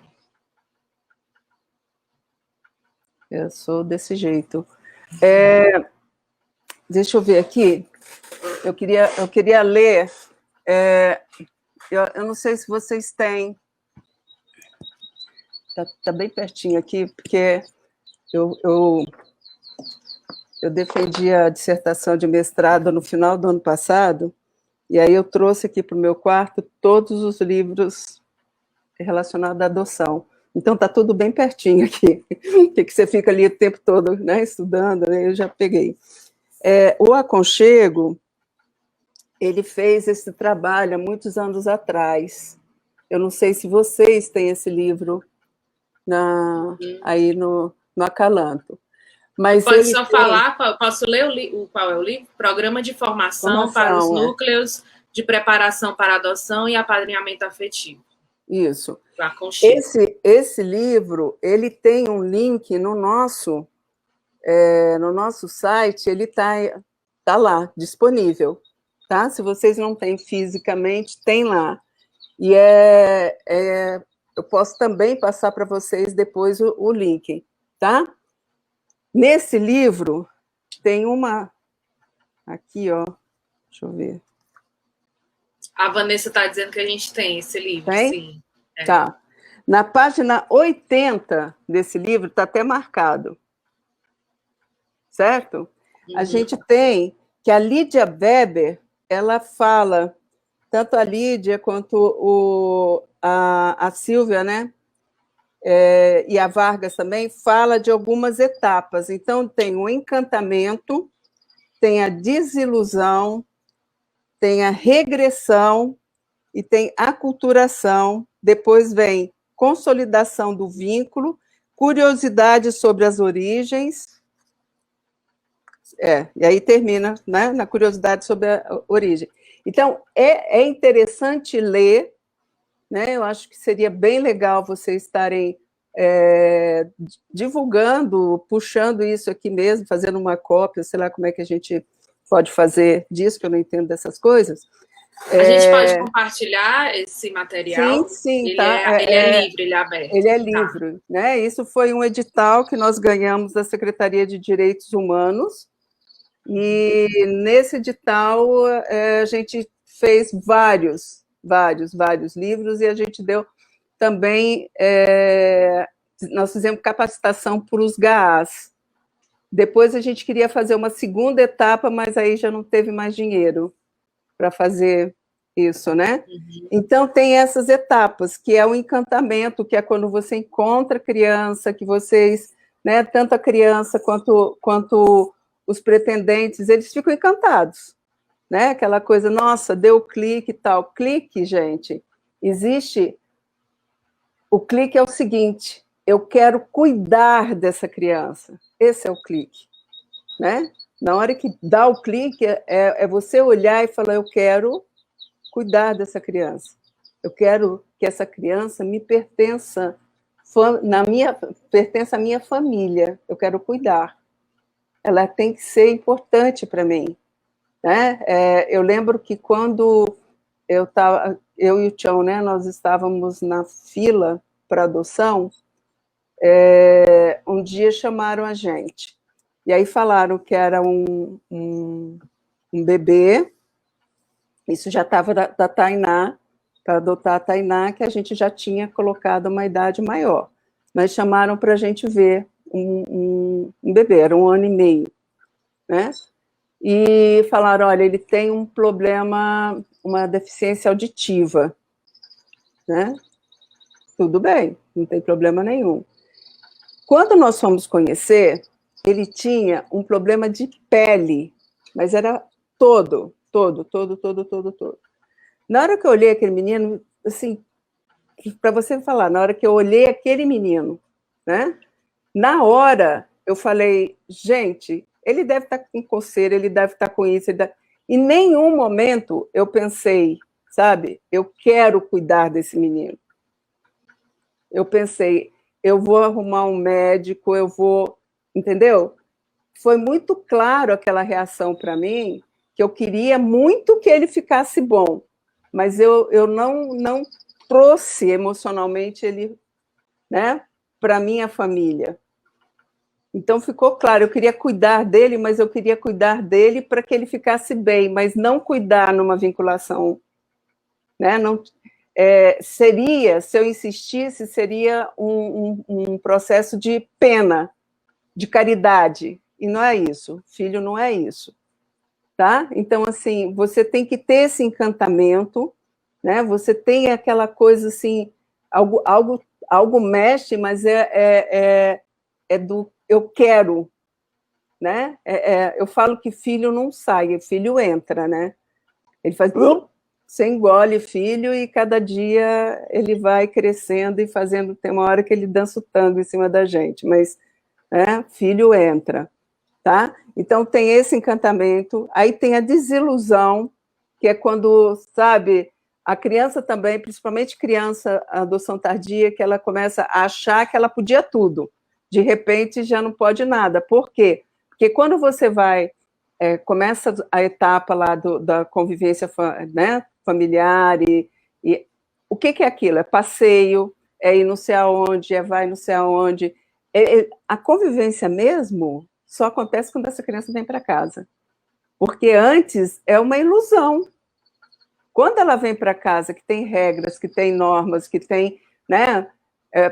Eu sou desse jeito. Deixa eu ver aqui. Eu queria ler. Eu não sei se vocês têm. Está bem pertinho aqui, porque eu defendi a dissertação de mestrado no final do ano passado, e aí eu trouxe aqui para o meu quarto todos os livros relacionados à adoção. Então, está tudo bem pertinho aqui, que você fica ali o tempo todo, né, estudando, né, eu já peguei. O Aconchego, ele fez esse trabalho há muitos anos atrás. Eu não sei se vocês têm esse livro aí no Acalanto. Mas pode só falar, posso ler qual é o livro? Programa de Formação para os Núcleos de Preparação para Adoção e Apadrinhamento Afetivo. Isso. Esse livro, ele tem um link no nosso site, ele tá lá, disponível, tá? Se vocês não têm fisicamente, tem lá. E eu posso também passar para vocês depois o link, tá? Nesse livro, tem uma... Aqui, ó, deixa eu ver. A Vanessa está dizendo que a gente tem esse livro, tem? Sim. Tá. Na página 80 desse livro, está até marcado. Certo? A gente tem que a Lídia Weber, ela fala, tanto a Lídia quanto a Silvia, né? E a Vargas também, fala de algumas etapas. Então, tem o encantamento, tem a desilusão, tem a regressão e tem a aculturação. Depois vem consolidação do vínculo, curiosidade sobre as origens, e aí termina, né, na curiosidade sobre a origem. Então, é interessante ler, né, eu acho que seria bem legal vocês estarem divulgando, puxando isso aqui mesmo, fazendo uma cópia, sei lá como é que a gente pode fazer disso, que eu não entendo dessas coisas. A gente pode compartilhar esse material? Sim, ele tá. Ele é livre, ele é aberto. Ele é livre, tá. Né? Isso foi um edital que nós ganhamos da Secretaria de Direitos Humanos, e nesse edital a gente fez vários livros, e a gente deu também, nós fizemos capacitação para os GAAs, Depois a gente queria fazer uma segunda etapa, mas aí já não teve mais dinheiro para fazer isso, né? Uhum. Então tem essas etapas, que é o encantamento, que é quando você encontra a criança, que vocês, né, tanto a criança quanto os pretendentes, eles ficam encantados, né? Aquela coisa, nossa, deu clique e tal. Clique, gente, existe. O clique é o seguinte: eu quero cuidar dessa criança. Esse é o clique, né? Na hora que dá o clique, é você olhar e falar, eu quero cuidar dessa criança. Eu quero que essa criança me pertença, pertença à minha família. Eu quero cuidar. Ela tem que ser importante para mim, né? Eu lembro que quando eu e o Tião, né, nós estávamos na fila para adoção, um dia chamaram a gente. E aí falaram que era um bebê, isso já estava da Tainá, para adotar a Tainá, que a gente já tinha colocado uma idade maior. Mas chamaram para a gente ver um bebê, era 1 ano e meio, né? E falaram, olha, ele tem um problema, uma deficiência auditiva, né? Tudo bem, não tem problema nenhum. Quando nós fomos conhecer, ele tinha um problema de pele, mas era todo. Na hora que eu olhei aquele menino, assim, para você falar, na hora que eu olhei aquele menino, né? Na hora, eu falei, gente, ele deve estar com coceira, ele deve estar com isso. Em nenhum momento eu pensei, sabe, eu quero cuidar desse menino. Eu pensei, eu vou arrumar um médico, eu vou... Entendeu? Foi muito claro aquela reação para mim, que eu queria muito que ele ficasse bom, mas eu não trouxe emocionalmente ele, né, para minha família. Então ficou claro, eu queria cuidar dele, mas eu queria cuidar dele para que ele ficasse bem, mas não cuidar numa vinculação, né? Não, seria, se eu insistisse, seria um processo de pena, de caridade, e não é isso, filho não é isso, tá? Então, assim, você tem que ter esse encantamento, né? Você tem aquela coisa, assim, algo mexe, mas é do eu quero, né? Eu falo que filho não sai, filho entra, né? Ele faz... Você engole filho e cada dia ele vai crescendo e fazendo... Tem uma hora que ele dança o tango em cima da gente, mas, né, filho entra, tá? Então tem esse encantamento, aí tem a desilusão, que é quando, sabe, a criança também, principalmente criança, a adoção tardia, que ela começa a achar que ela podia tudo, de repente já não pode nada. Por quê? Porque quando você vai, começa a etapa lá da convivência, né, familiar, e o que é aquilo? É passeio, é ir não sei aonde, vai não sei aonde. A convivência mesmo só acontece quando essa criança vem para casa. Porque antes é uma ilusão. Quando ela vem para casa, que tem regras, que tem normas, que tem, né,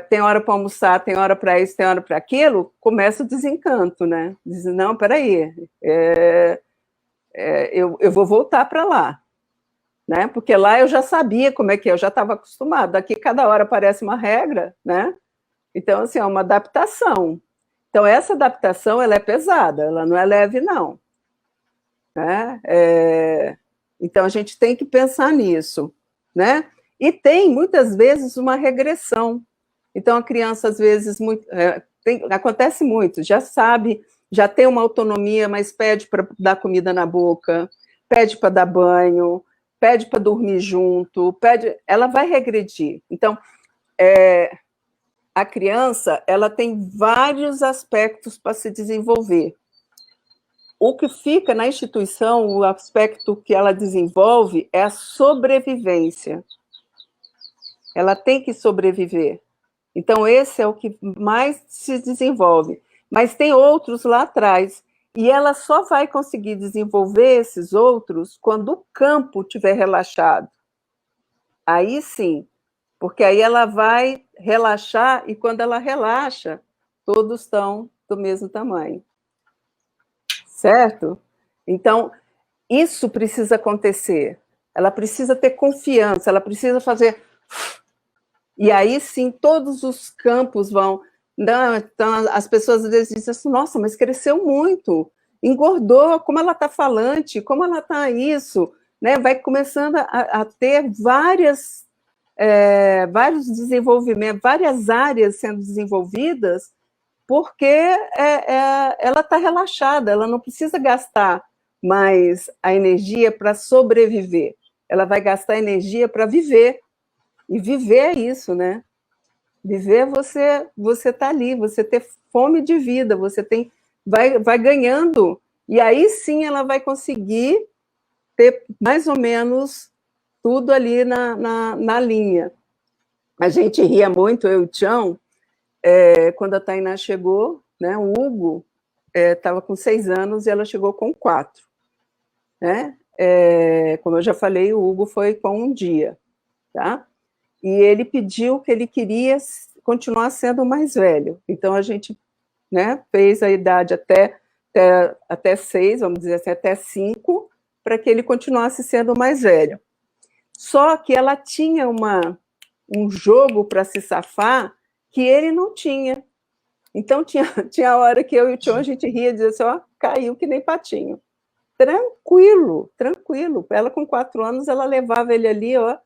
tem hora para almoçar, tem hora para isso, tem hora para aquilo, começa o desencanto, né? Diz, não, peraí, eu vou voltar para lá, né? Porque lá eu já sabia como é que é, eu já estava acostumada. Aqui cada hora aparece uma regra, né? Então, assim, é uma adaptação. Então, essa adaptação, ela é pesada, ela não é leve, não. Né? Então, a gente tem que pensar nisso, né? E tem, muitas vezes, uma regressão. Então, a criança, às vezes, acontece muito, já sabe, já tem uma autonomia, mas pede para dar comida na boca, pede para dar banho, pede para dormir junto, ela vai regredir. Então, a criança, ela tem vários aspectos para se desenvolver. O que fica na instituição, o aspecto que ela desenvolve é a sobrevivência. Ela tem que sobreviver. Então, esse é o que mais se desenvolve. Mas tem outros lá atrás. E ela só vai conseguir desenvolver esses outros quando o campo estiver relaxado. Aí sim, porque aí ela vai relaxar e quando ela relaxa, todos estão do mesmo tamanho. certo? Então, isso precisa acontecer. Ela precisa ter confiança, ela precisa fazer... E aí, sim, todos os campos vão... Então, as pessoas às vezes dizem assim, nossa, mas cresceu muito, engordou, como ela está falante, como ela está isso, né? Vai começando a ter vários desenvolvimentos, várias áreas sendo desenvolvidas, porque ela está relaxada, ela não precisa gastar mais a energia para sobreviver, ela vai gastar energia para viver, e viver é isso, né? Viver você tá ali, você ter fome de vida, você vai ganhando, e aí sim ela vai conseguir ter mais ou menos tudo ali na linha. A gente ria muito, eu e o Tião, quando a Tainá chegou, né, o Hugo estava com 6 anos e ela chegou com 4. Né? Como eu já falei, o Hugo foi com 1 dia. Tá? E ele pediu que ele queria continuar sendo o mais velho. Então, a gente, né, fez a idade até 6, vamos dizer assim, até 5, para que ele continuasse sendo o mais velho. Só que ela tinha um jogo para se safar que ele não tinha. Então, tinha a hora que eu e o Tião, a gente ria e dizia assim, ó, caiu que nem patinho. Tranquilo, tranquilo. Ela, com 4 anos, ela levava ele ali, ó,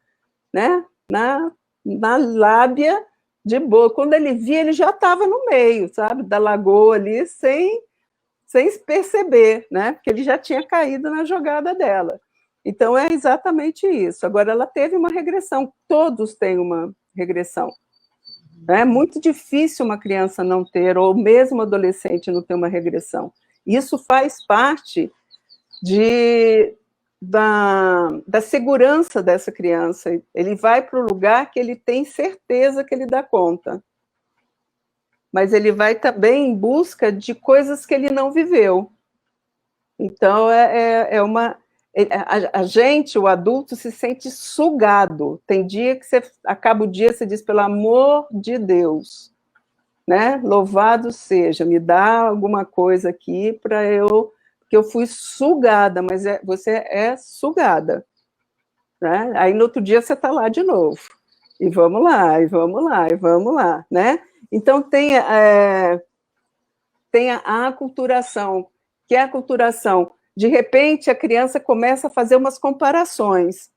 né, na lábia, de boa. Quando ele via, ele já estava no meio, sabe, da lagoa ali, sem perceber, né, porque ele já tinha caído na jogada dela. Então, é exatamente isso. Agora, ela teve uma regressão, todos têm uma regressão. É muito difícil uma criança não ter, ou mesmo um adolescente não ter uma regressão. Isso faz parte da segurança dessa criança. Ele vai para o lugar que ele tem certeza que ele dá conta. Mas ele vai também em busca de coisas que ele não viveu. Então, a gente, o adulto, se sente sugado. Tem dia que você acaba o dia, você diz, pelo amor de Deus, né? Louvado seja, me dá alguma coisa aqui para porque eu fui sugada, mas você é sugada. Né? Aí no outro dia você está lá de novo. E vamos lá, e vamos lá, e vamos lá. Né? Então tem a aculturação, que é a aculturação. De repente a criança começa a fazer umas comparações.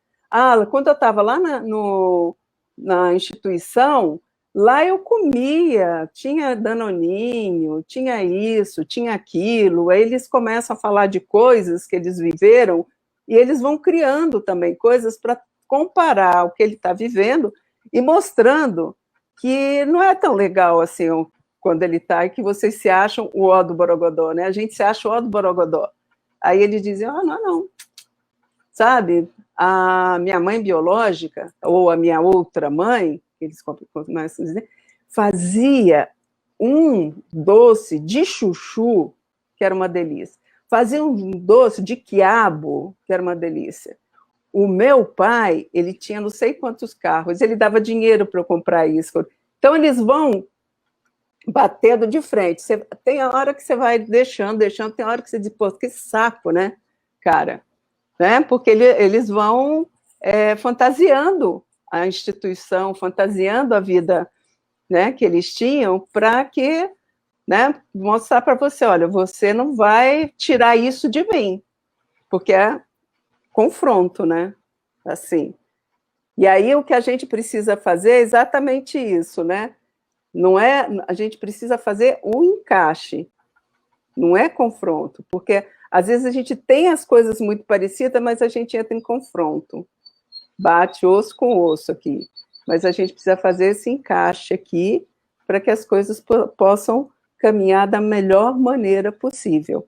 Quando eu estava lá na instituição, lá eu comia, tinha danoninho, tinha isso, tinha aquilo, aí eles começam a falar de coisas que eles viveram, e eles vão criando também coisas para comparar o que ele está vivendo e mostrando que não é tão legal assim quando ele está, e que vocês se acham o ó do Borogodó, né? A gente se acha o ó do Borogodó. Aí eles dizem, não. Sabe, a minha mãe biológica, ou a minha outra mãe, eles começam a dizer, fazia um doce de chuchu, que era uma delícia. Fazia um doce de quiabo, que era uma delícia. O meu pai, ele tinha não sei quantos carros, ele dava dinheiro para eu comprar isso. Então, eles vão batendo de frente. Tem a hora que você vai deixando, tem a hora que você diz, pô, que saco, né, cara? Né? Porque eles vão fantasiando a instituição, fantasiando a vida, né, que eles tinham, para que, né, mostrar para você, olha, você não vai tirar isso de mim, porque é confronto, né? Assim. E aí o que a gente precisa fazer é exatamente isso, né? Não é, a gente precisa fazer um encaixe, não é confronto, porque às vezes a gente tem as coisas muito parecidas, mas a gente entra em confronto, bate osso com osso aqui, mas a gente precisa fazer esse encaixe aqui para que as coisas possam caminhar da melhor maneira possível,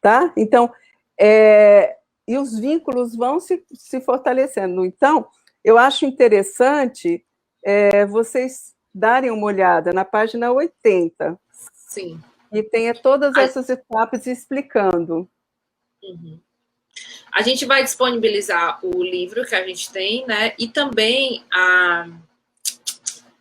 tá? Então, e os vínculos vão se fortalecendo. Então, eu acho interessante vocês darem uma olhada na página 80. Sim. E tenha todas essas etapas explicando. Uhum. A gente vai disponibilizar o livro que a gente tem, né? E também a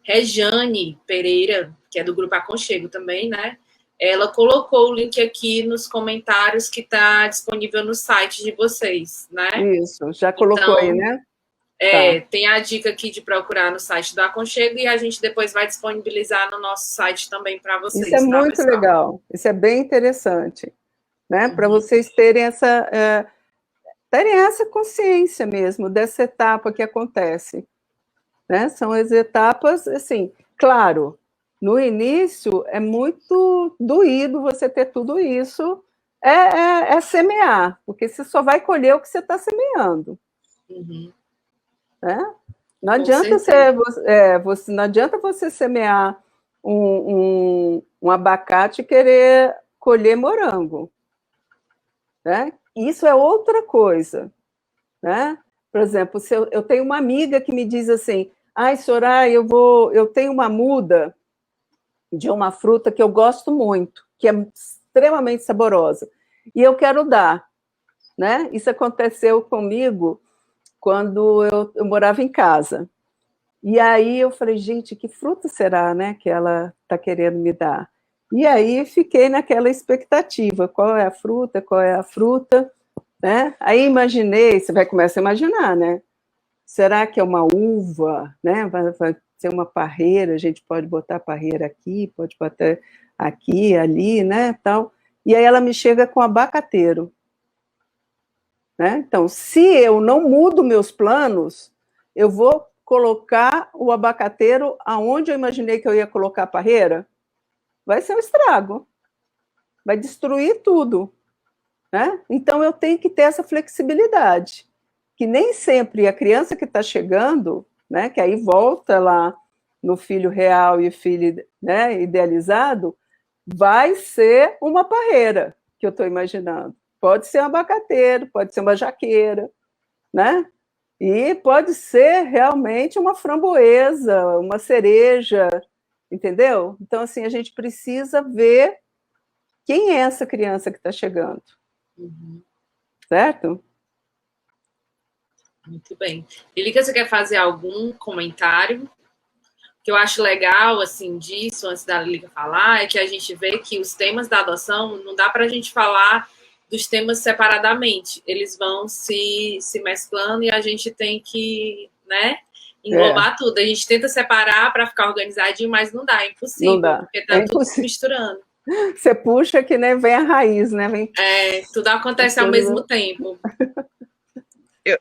Rejane Pereira, que é do Grupo Aconchego também, né? ela colocou o link aqui nos comentários que está disponível no site de vocês, né? Isso, já colocou aí, né? Tem a dica aqui de procurar no site do Aconchego e a gente depois vai disponibilizar no nosso site também para vocês. Isso é muito legal, isso é bem interessante, né? Para vocês terem essa consciência mesmo dessa etapa que acontece, né? São as etapas, assim, claro, no início é muito doído você ter tudo isso, é semear, porque você só vai colher o que você está semeando. Né? Não adianta não adianta você semear um abacate e querer colher morango. Né? Isso é outra coisa. Né? Por exemplo, se eu tenho uma amiga que me diz assim, ai, Soraya, eu tenho uma muda de uma fruta que eu gosto muito, que é extremamente saborosa, e eu quero dar. Né? Isso aconteceu comigo quando eu morava em casa. E aí eu falei, gente, que fruta será, né, que ela está querendo me dar? E aí fiquei naquela expectativa, qual é a fruta, né? Aí imaginei, você vai começar a imaginar, né? Será que é uma uva, né? Vai ser uma parreira, a gente pode botar parreira aqui, pode botar aqui, ali, né, tal. E aí ela me chega com abacateiro. Né? Então, se eu não mudo meus planos, eu vou colocar o abacateiro aonde eu imaginei que eu ia colocar a parreira, vai ser um estrago, vai destruir tudo. Né? Então, eu tenho que ter essa flexibilidade, que nem sempre a criança que está chegando, né, que aí volta lá no filho real e filho, né, idealizado, vai ser uma parreira que eu estou imaginando. Pode ser um abacateiro, pode ser uma jaqueira, né? E pode ser realmente uma framboesa, uma cereja, entendeu? Então, assim, a gente precisa ver quem é essa criança que está chegando. Certo? Muito bem. Lilica, você quer fazer algum comentário? O que eu acho legal, assim, disso, antes da Lilica falar, é que a gente vê que os temas da adoção, não dá para a gente falar dos temas separadamente, eles vão se mesclando e a gente tem que, né, englobar tudo. A gente tenta separar para ficar organizadinho, mas não dá, é impossível, não dá. Porque está tudo se misturando. Você puxa que nem vem a raiz, né? Tudo acontece ao mesmo tempo.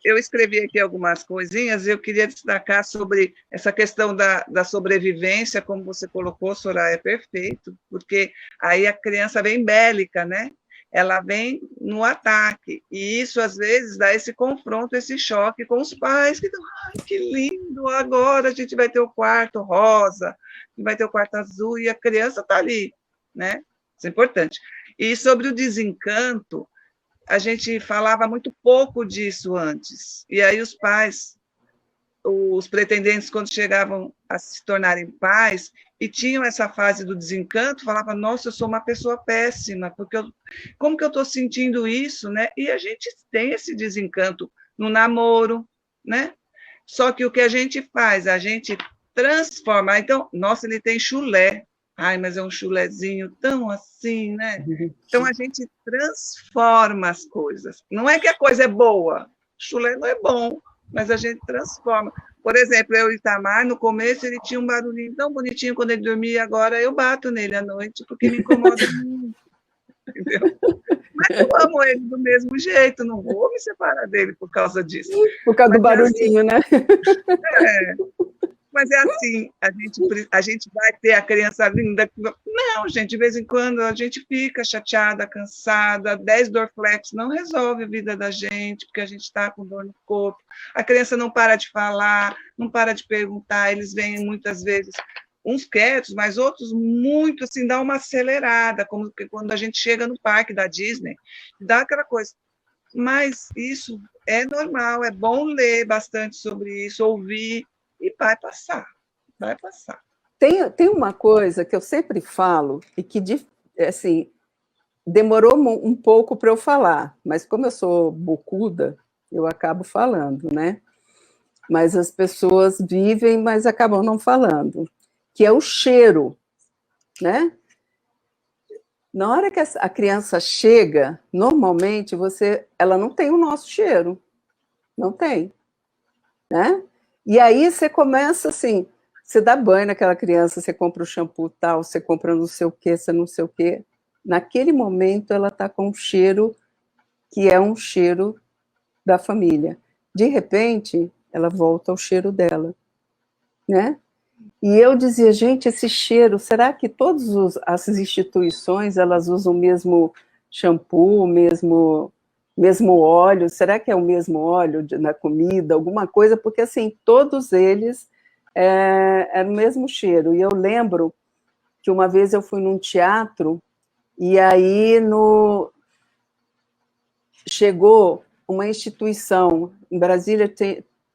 Eu escrevi aqui algumas coisinhas e eu queria destacar sobre essa questão da sobrevivência, como você colocou, Soraya, é perfeito, porque aí a criança vem bélica, né? Ela vem no ataque, e isso, às vezes, dá esse confronto, esse choque com os pais, que estão, ai, que lindo, agora a gente vai ter o quarto rosa, vai ter o quarto azul, e a criança está ali, né? Isso é importante. E sobre o desencanto, a gente falava muito pouco disso antes, e aí os pais, os pretendentes, quando chegavam a se tornarem pais, e tinham essa fase do desencanto, falavam, nossa, eu sou uma pessoa péssima, porque como que eu estou sentindo isso, né? E a gente tem esse desencanto no namoro, né? Só que o que a gente faz, a gente transforma, então, nossa, ele tem chulé, ai, mas é um chulezinho tão assim, né? Então, a gente transforma as coisas, não é que a coisa é boa, chulé não é bom, mas a gente transforma. Por exemplo, eu e Itamar, no começo, ele tinha um barulhinho tão bonitinho quando ele dormia, agora eu bato nele à noite, porque me incomoda muito, entendeu? Mas eu amo ele do mesmo jeito, não vou me separar dele por causa disso. Por causa do barulhinho, assim, né? Mas é assim, a gente vai ter a criança linda. Não, gente, de vez em quando a gente fica chateada, cansada, 10 Dorflex não resolve a vida da gente, porque a gente está com dor no corpo. A criança não para de falar, não para de perguntar, eles vêm muitas vezes, uns quietos, mas outros muito, assim, dá uma acelerada, como quando a gente chega no parque da Disney, dá aquela coisa. Mas isso é normal, é bom ler bastante sobre isso, ouvir, e vai passar, vai passar. Tem uma coisa que eu sempre falo, e que, assim, demorou um pouco para eu falar, mas como eu sou bocuda, eu acabo falando, né? Mas as pessoas vivem, mas acabam não falando, que é o cheiro, né? Na hora que a criança chega, normalmente ela não tem o nosso cheiro, não tem, né? E aí você começa assim, você dá banho naquela criança, você compra o shampoo tal, você compra não sei o quê, você não sei o quê. Naquele momento ela está com um cheiro que é um cheiro da família. De repente, ela volta ao cheiro dela, né? E eu dizia, gente, esse cheiro, será que todas as instituições, elas usam o mesmo shampoo, mesmo óleo? Será que é o mesmo óleo na comida, alguma coisa? Porque, assim, todos eles é o mesmo cheiro. E eu lembro que uma vez eu fui num teatro e aí chegou uma instituição, em Brasília,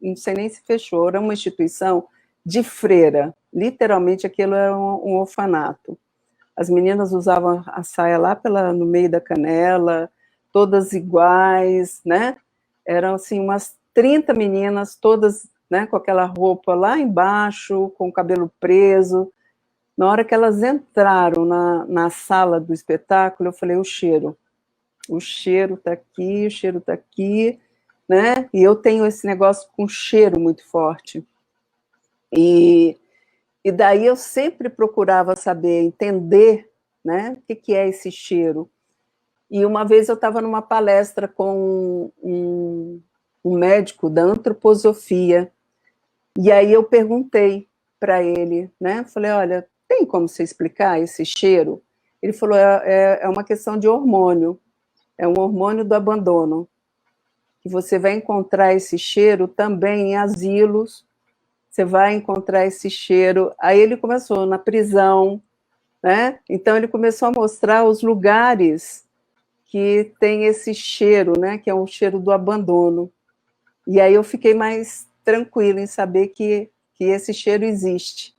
não sei nem se fechou, era uma instituição de freira, literalmente aquilo era um orfanato. As meninas usavam a saia lá no meio da canela, todas iguais, né? Eram assim umas 30 meninas, todas, né, com aquela roupa lá embaixo, com o cabelo preso. Na hora que elas entraram na sala do espetáculo, eu falei, o cheiro está aqui, o cheiro está aqui, né? E eu tenho esse negócio com cheiro muito forte. E daí eu sempre procurava saber, entender, né, o que é esse cheiro. E uma vez eu estava numa palestra com um médico da antroposofia, e aí eu perguntei para ele, né, falei, olha, tem como você explicar esse cheiro? Ele falou, é uma questão de hormônio, é um hormônio do abandono, que você vai encontrar esse cheiro também em asilos, você vai encontrar esse cheiro. Aí ele começou na prisão, né? Então ele começou a mostrar os lugares que tem esse cheiro, né? Que é o cheiro do abandono. E aí eu fiquei mais tranquila em saber que esse cheiro existe,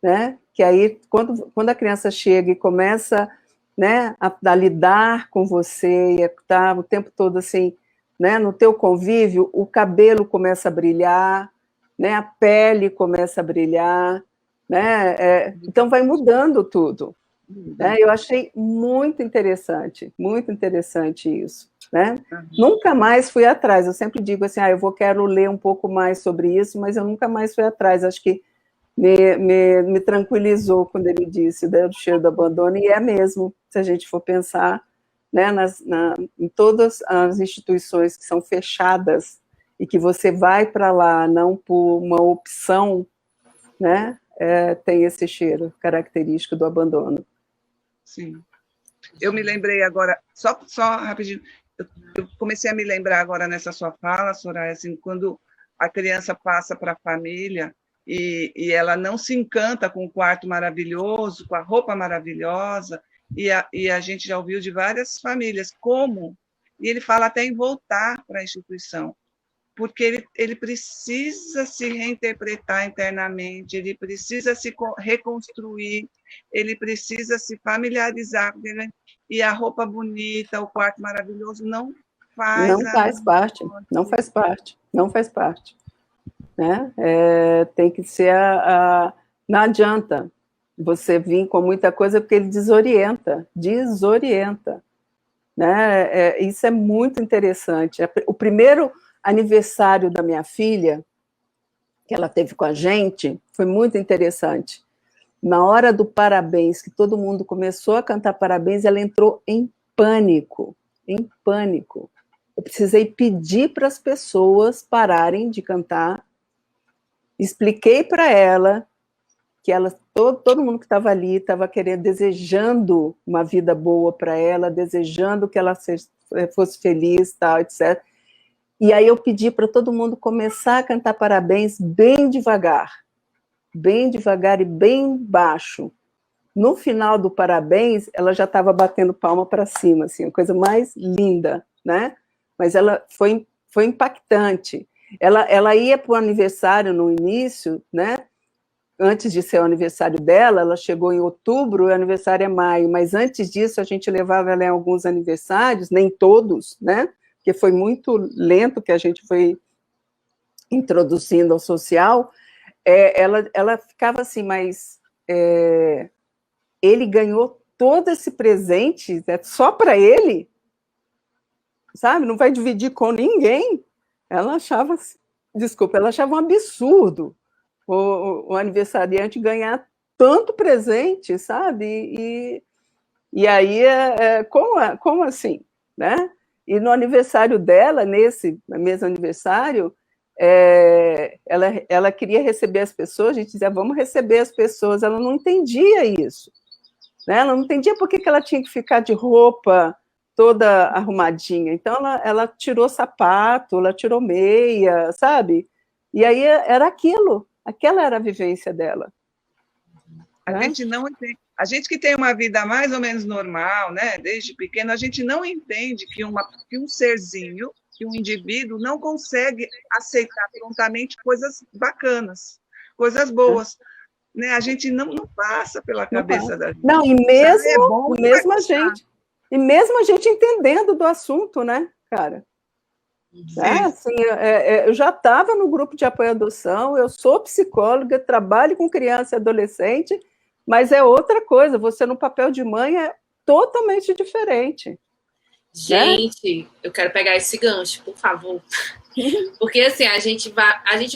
né? Que aí quando a criança chega e começa, né, a lidar com você e tá o tempo todo assim, né, no teu convívio, o cabelo começa a brilhar, né, a pele começa a brilhar, né, então vai mudando tudo, né? Eu achei muito interessante isso, né? Nunca mais fui atrás, eu sempre digo assim, quero ler um pouco mais sobre isso, mas eu nunca mais fui atrás, acho que me tranquilizou quando ele disse, né, do cheiro do abandono, e é mesmo, se a gente for pensar, né, em todas as instituições que são fechadas e que você vai para lá não por uma opção, né, tem esse cheiro característico do abandono. Sim. Eu me lembrei agora, só rapidinho, eu comecei a me lembrar agora nessa sua fala, Soraya, assim, quando a criança passa para a família e ela não se encanta com o quarto maravilhoso, com a roupa maravilhosa, e a gente já ouviu de várias famílias como, e ele fala até em voltar para a instituição, porque ele precisa se reinterpretar internamente, ele precisa se reconstruir, ele precisa se familiarizar com ele, e a roupa bonita, o quarto maravilhoso não faz parte, não faz parte, né? Tem que ser não adianta você vir com muita coisa porque ele desorienta, né? Isso é muito interessante. O primeiro aniversário da minha filha, que ela teve com a gente, foi muito interessante. Na hora do parabéns, que todo mundo começou a cantar parabéns, ela entrou em pânico, em pânico. Eu precisei pedir para as pessoas pararem de cantar, expliquei para ela que todo mundo que estava ali estava querendo, desejando uma vida boa para ela, desejando que ela fosse feliz, tal, etc. E aí eu pedi para todo mundo começar a cantar parabéns bem devagar e bem baixo. No final do parabéns, ela já estava batendo palma para cima, assim, a coisa mais linda, né? Mas ela foi impactante. Ela ia para o aniversário no início, né? Antes de ser o aniversário dela, ela chegou em outubro, o aniversário é maio, mas antes disso a gente levava ela em alguns aniversários, nem todos, né? Porque foi muito lento que a gente foi introduzindo ao social. Ela ficava assim, mas ele ganhou todo esse presente é só para ele, sabe? Não vai dividir com ninguém. Ela achava, ela achava um absurdo o aniversariante ganhar tanto presente, sabe? E aí, como assim, né? E no aniversário dela, nesse mesmo aniversário, ela queria receber as pessoas, a gente dizia, vamos receber as pessoas, ela não entendia isso, né? Ela não entendia por que ela tinha que ficar de roupa toda arrumadinha, então ela tirou sapato, ela tirou meia, sabe? E aí era aquela era a vivência dela. A gente não entende. A gente que tem uma vida mais ou menos normal, né, desde pequeno, a gente não entende que um serzinho, que um indivíduo não consegue aceitar prontamente coisas bacanas, coisas boas. Né? A gente não passa pela cabeça da gente. Não, e mesmo a gente entendendo do assunto, né, cara? Assim, eu já estava no grupo de apoio à adoção, eu sou psicóloga, trabalho com criança e adolescente, mas é outra coisa, você no papel de mãe é totalmente diferente. Gente, né? Eu quero pegar esse gancho, por favor. Porque assim, a gente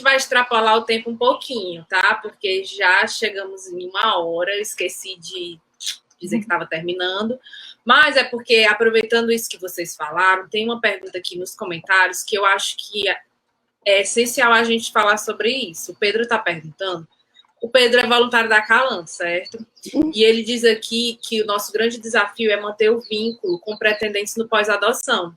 vai extrapolar o tempo um pouquinho, tá? Porque já chegamos em 1 hora, eu esqueci de dizer que estava terminando. Mas é porque, aproveitando isso que vocês falaram, tem uma pergunta aqui nos comentários que eu acho que é essencial a gente falar sobre isso. O Pedro está perguntando. O Pedro é voluntário da Calan, certo? E ele diz aqui que o nosso grande desafio é manter o vínculo com pretendentes no pós-adoção.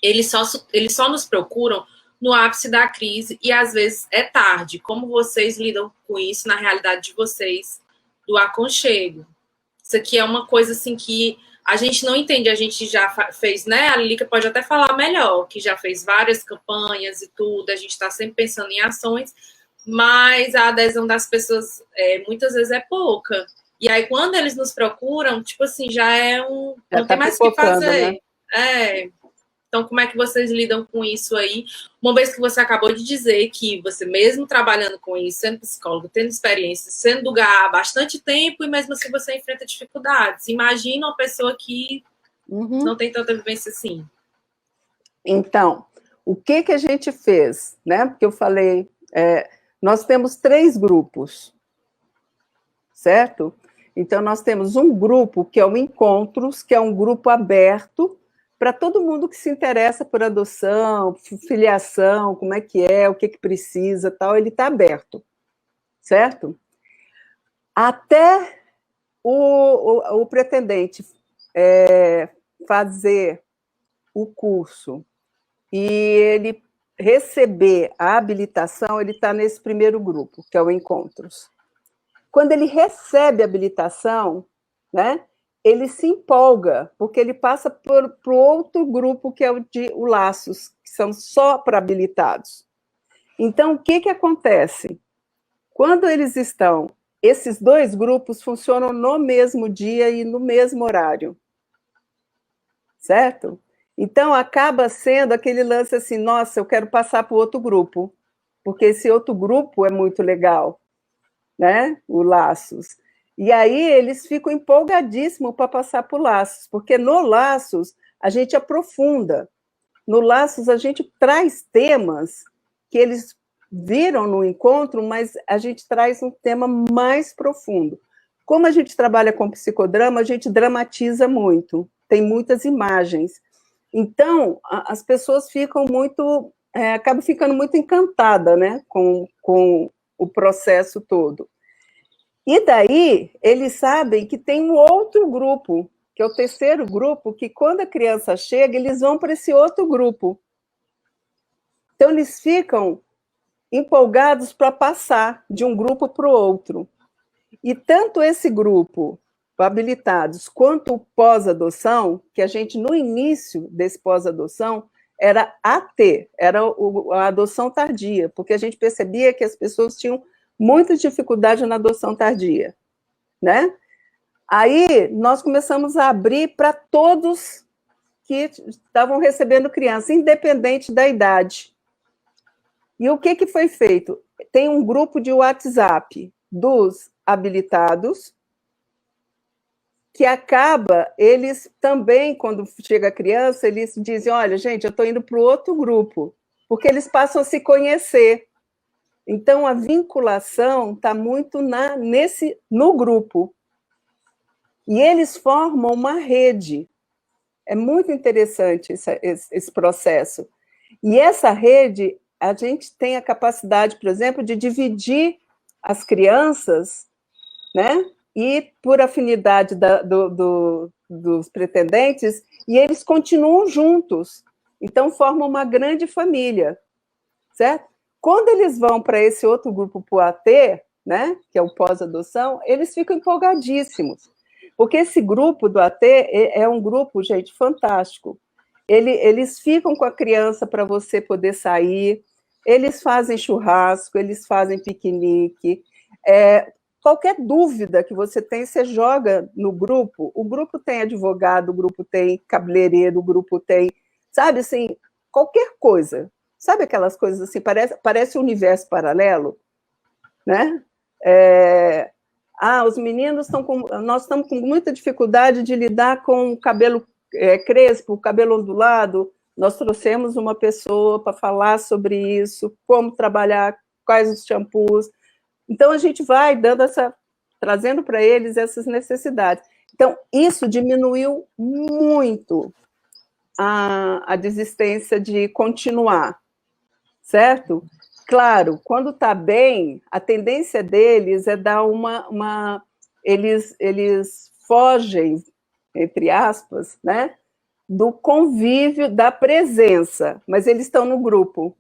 Eles só nos procuram no ápice da crise e, às vezes, é tarde. Como vocês lidam com isso na realidade de vocês, do aconchego? Isso aqui é uma coisa, assim, que a gente não entende. A gente já fez, né? A Lilica pode até falar melhor, que já fez várias campanhas e tudo. A gente está sempre pensando em ações, mas a adesão das pessoas muitas vezes é pouca. E aí, quando eles nos procuram, tipo assim, já não tem mais o que fazer. Né? Então, como é que vocês lidam com isso aí? Uma vez que você acabou de dizer que você mesmo trabalhando com isso, sendo psicólogo, tendo experiência, sendo do GA há bastante tempo, e mesmo assim você enfrenta dificuldades. Imagina uma pessoa que não tem tanta vivência assim. Então, o que a gente fez? Né? Porque eu falei, nós temos 3 grupos, certo? Então, nós temos um grupo que é o Encontros, que é um grupo aberto para todo mundo que se interessa por adoção, filiação, como é que é, o que precisa, tal, ele está aberto, certo? Até o pretendente fazer o curso e ele receber a habilitação, ele está nesse primeiro grupo, que é o Encontros. Quando ele recebe a habilitação, né, ele se empolga, porque ele passa para o outro grupo, que é o Laços, que são só para habilitados. Então, o que acontece? Quando eles estão, esses 2 grupos funcionam no mesmo dia e no mesmo horário, certo? Então, acaba sendo aquele lance assim, nossa, eu quero passar para o outro grupo, porque esse outro grupo é muito legal, né? O Laços. E aí eles ficam empolgadíssimos para passar por Laços, porque no Laços a gente aprofunda. No Laços a gente traz temas que eles viram no encontro, mas a gente traz um tema mais profundo. Como a gente trabalha com psicodrama, a gente dramatiza muito, tem muitas imagens. Então, as pessoas ficam acabam ficando muito encantadas, né, com o processo todo. E daí, eles sabem que tem um outro grupo, que é o terceiro grupo, que quando a criança chega, eles vão para esse outro grupo. Então, eles ficam empolgados para passar de um grupo para o outro. E tanto esse grupo, habilitados, quanto o pós-adoção, que a gente, no início desse pós-adoção, era AT, era a adoção tardia, porque a gente percebia que as pessoas tinham muita dificuldade na adoção tardia, né? Aí, nós começamos a abrir para todos que estavam recebendo criança, independente da idade. E o que foi feito? Tem um grupo de WhatsApp dos habilitados, que acaba, eles também, quando chega a criança, eles dizem, olha, gente, eu estou indo para o outro grupo, porque eles passam a se conhecer. Então, a vinculação está muito no grupo. E eles formam uma rede. É muito interessante esse processo. E essa rede, a gente tem a capacidade, por exemplo, de dividir as crianças, né? E por afinidade dos pretendentes, e eles continuam juntos. Então, formam uma grande família, certo? Quando eles vão para esse outro grupo, para o AT, né, que é o pós-adoção, eles ficam empolgadíssimos, porque esse grupo do AT é um grupo, gente, fantástico. Eles ficam com a criança para você poder sair, eles fazem churrasco, eles fazem piquenique, qualquer dúvida que você tem, você joga no grupo. O grupo tem advogado, o grupo tem cabeleireiro, o grupo tem, sabe, assim, qualquer coisa. Sabe aquelas coisas assim, parece um universo paralelo, né? Os meninos nós estamos com muita dificuldade de lidar com o cabelo crespo, o cabelo ondulado. Nós trouxemos uma pessoa para falar sobre isso, como trabalhar, quais os shampoos. Então, a gente vai trazendo para eles essas necessidades. Então, isso diminuiu muito a desistência de continuar, certo? Claro, quando está bem, a tendência deles é dar eles fogem, entre aspas, né, do convívio, da presença, mas eles estão no grupo,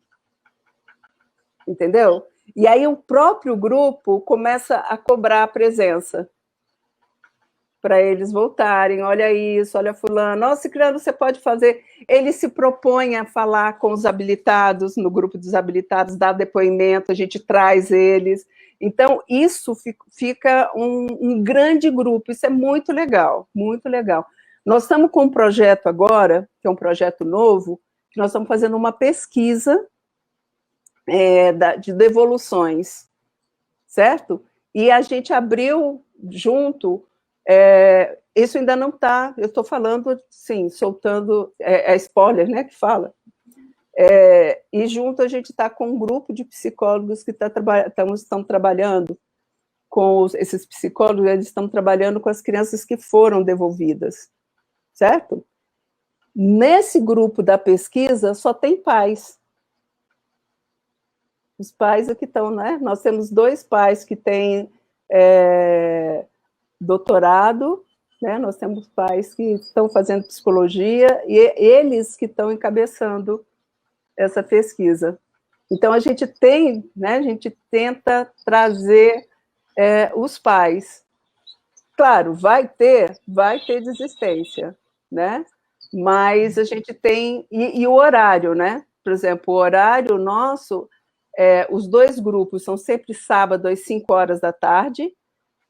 entendeu? E aí o próprio grupo começa a cobrar a presença para eles voltarem, olha isso, olha fulano, nossa, Ciclano, você pode fazer. Ele se propõe a falar com os habilitados, no grupo dos habilitados, dar depoimento, a gente traz eles. Então, isso fica um grande grupo, isso é muito legal, muito legal. Nós estamos com um projeto agora, que é um projeto novo, que nós estamos fazendo uma pesquisa de devoluções, certo? E a gente abriu junto, isso ainda não está, eu estou falando, sim, soltando, spoiler, né, que fala, e junto a gente está com um grupo de psicólogos que estão trabalhando com esses psicólogos, eles estão trabalhando com as crianças que foram devolvidas, certo? Nesse grupo da pesquisa só tem pais. Os pais aqui estão, né? Nós temos 2 pais que têm doutorado, né? Nós temos pais que estão fazendo psicologia e eles que estão encabeçando essa pesquisa. Então, a gente tem, né? A gente tenta trazer os pais. Claro, vai ter desistência, né? Mas a gente tem... E o horário, né? Por exemplo, o horário nosso... os 2 grupos são sempre sábado às 5 horas da tarde,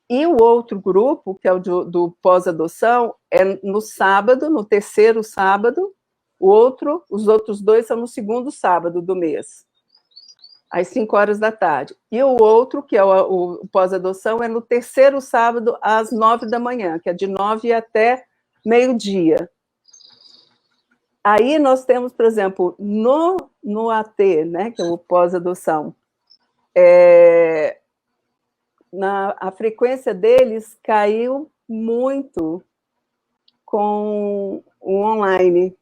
e o outro grupo, que é o do pós-adoção, é no sábado, no terceiro sábado, os outros 2 são no segundo sábado do mês, às 5 horas da tarde. E o outro, que é o pós-adoção, é no terceiro sábado, às 9 da manhã, que é de 9 até meio-dia. Aí nós temos, por exemplo, no AT, né, que é o pós-adoção, a frequência deles caiu muito com o online,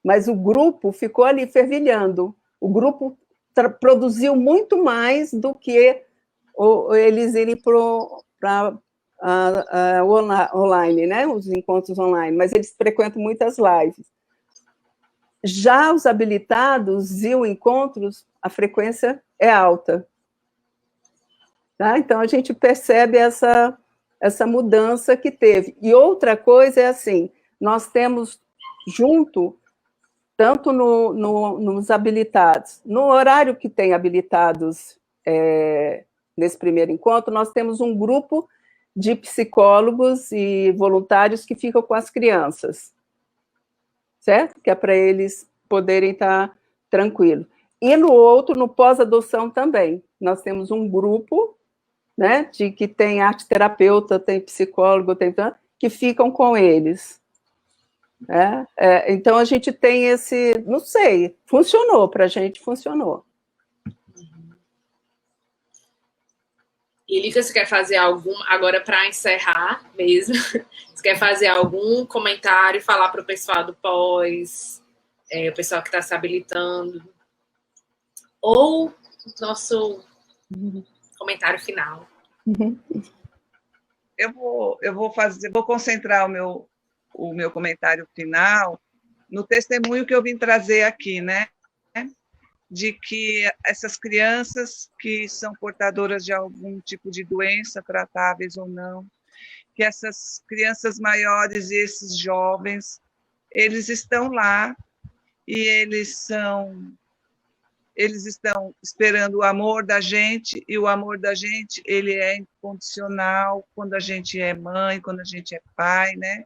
mas o grupo ficou ali fervilhando. O grupo produziu muito mais do que eles irem para online, né, os encontros online, mas eles frequentam muitas lives. Já os habilitados e os encontros, a frequência é alta. Tá? Então, a gente percebe essa mudança que teve. E outra coisa é assim, nós temos junto, tanto nos habilitados, no horário que tem habilitados nesse primeiro encontro, nós temos um grupo de psicólogos e voluntários que ficam com as crianças, certo? Que é para eles poderem estar tranquilos. E no outro, no pós-adoção também, nós temos um grupo, né, que tem arte terapeuta, tem psicólogo, que ficam com eles. Então, a gente tem esse... Não sei, funcionou para a gente, funcionou. E, Lígia, você quer fazer algum... Agora, para encerrar mesmo, você quer fazer algum comentário, falar para o pessoal do pós, o pessoal que está se habilitando? Ou nosso comentário final? Eu vou concentrar o meu comentário final no testemunho que eu vim trazer aqui, né? De que essas crianças que são portadoras de algum tipo de doença, tratáveis ou não, que essas crianças maiores e esses jovens, eles estão lá e eles estão esperando o amor da gente, e o amor da gente, ele é incondicional quando a gente é mãe, quando a gente é pai, né?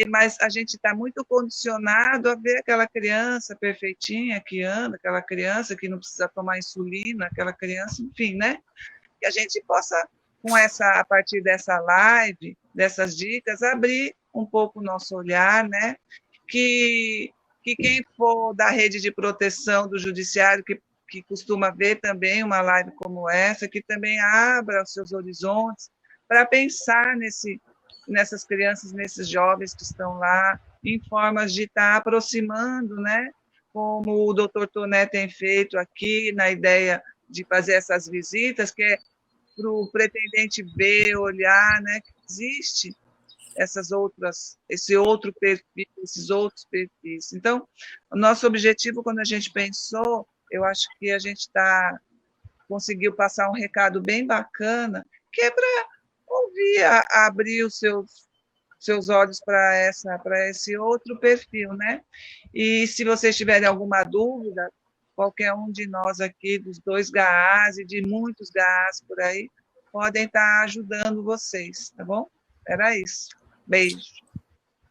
Mas a gente está muito condicionado a ver aquela criança perfeitinha que anda, aquela criança que não precisa tomar insulina, aquela criança, enfim, né? Que a gente possa, a partir dessa live, dessas dicas, abrir um pouco o nosso olhar, né? Que quem for da rede de proteção do judiciário, que costuma ver também uma live como essa, que também abra os seus horizontes para pensar nessas crianças, nesses jovens que estão lá, em formas de estar aproximando, né? Como o doutor Toné tem feito aqui, na ideia de fazer essas visitas, que é para o pretendente ver, olhar, né? Que existe esse outro perfil, esses outros perfis. Então, o nosso objetivo, quando a gente pensou, eu acho que a gente conseguiu passar um recado bem bacana, que é para ouvir, abrir os seus olhos para esse outro perfil, né? E se vocês tiverem alguma dúvida, qualquer um de nós aqui, dos 2 GAAs e de muitos GAAs por aí, podem estar ajudando vocês, tá bom? Era isso. Beijo.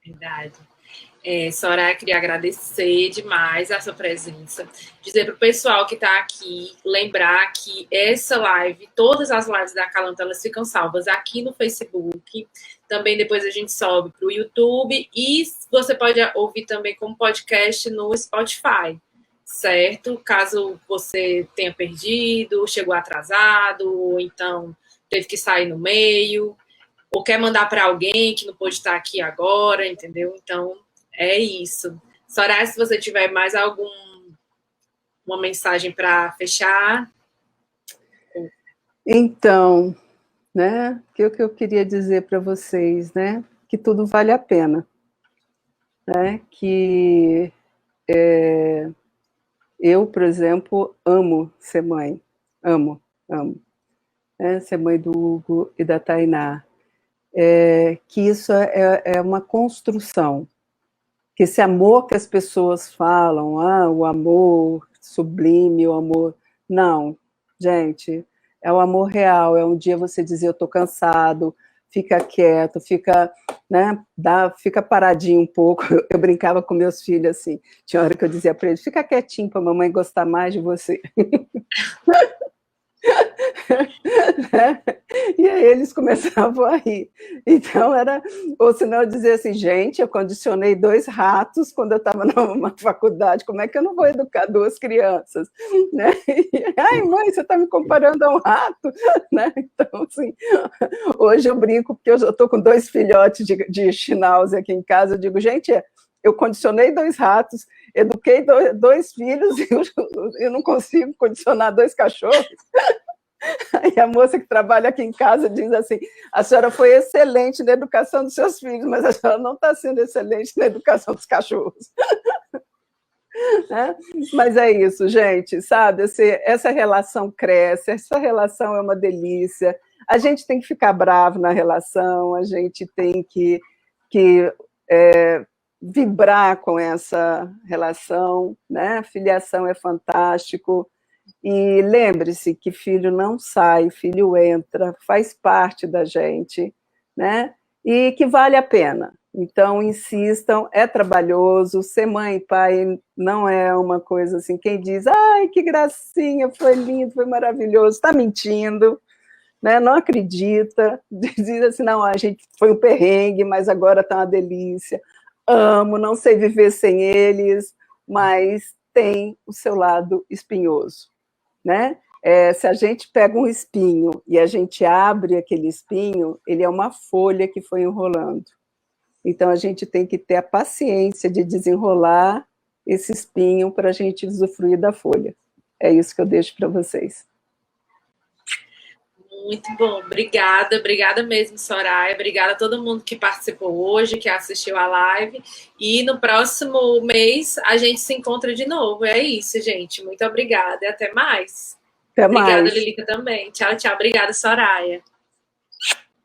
Verdade. Soraya, queria agradecer demais a sua presença, dizer para o pessoal que está aqui, lembrar que essa live, todas as lives da Calanta, elas ficam salvas aqui no Facebook, também depois a gente sobe para o YouTube, e você pode ouvir também como podcast no Spotify, certo? Caso você tenha perdido, chegou atrasado, ou então teve que sair no meio, ou quer mandar para alguém que não pôde estar aqui agora, entendeu? Então, é isso. Soraya, se você tiver mais uma mensagem para fechar. Então, né, o que eu queria dizer para vocês, né, que tudo vale a pena, né, que eu, por exemplo, amo ser mãe, amo, né, ser mãe do Hugo e da Tainá, que isso é uma construção, que esse amor que as pessoas falam, o amor sublime, o amor... Não, gente, é o amor real, é um dia você dizer, eu estou cansado, fica quieto, fica, né, fica paradinho um pouco. Eu brincava com meus filhos assim, tinha hora que eu dizia para eles, fica quietinho para a mamãe gostar mais de você. E aí eles começavam a rir. Então ou senão eu dizia assim, gente, eu condicionei 2 ratos quando eu estava numa faculdade, como é que eu não vou educar 2 crianças? Né? Ai, mãe, você está me comparando a um rato? Né? Então, assim, hoje eu brinco, porque eu estou com 2 filhotes de Schnauzer aqui em casa, eu digo, gente, eu condicionei 2 ratos, eduquei 2 filhos, e eu não consigo condicionar 2 cachorros. E a moça que trabalha aqui em casa diz assim, a senhora foi excelente na educação dos seus filhos, mas a senhora não está sendo excelente na educação dos cachorros. Mas é isso, gente, sabe? Essa relação cresce, essa relação é uma delícia, a gente tem que ficar bravo na relação, a gente tem que vibrar com essa relação, né? Filiação é fantástico. E lembre-se que filho não sai, filho entra, faz parte da gente, né? E que vale a pena. Então, insistam, é trabalhoso, ser mãe e pai não é uma coisa assim, quem diz, ai, que gracinha, foi lindo, foi maravilhoso, está mentindo, né? Não acredita, diz assim, não, a gente foi um perrengue, mas agora está uma delícia, amo, não sei viver sem eles, mas tem o seu lado espinhoso, né? Se a gente pega um espinho e a gente abre aquele espinho, ele é uma folha que foi enrolando. Então, a gente tem que ter a paciência de desenrolar esse espinho para a gente usufruir da folha. É isso que eu deixo para vocês. Muito bom, obrigada mesmo, Soraya, obrigada a todo mundo que participou hoje, que assistiu a live, e no próximo mês a gente se encontra de novo, é isso, gente, muito obrigada e até mais. Até obrigada, mais. Lilica, também, tchau, obrigada, Soraya.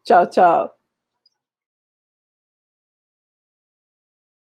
Tchau.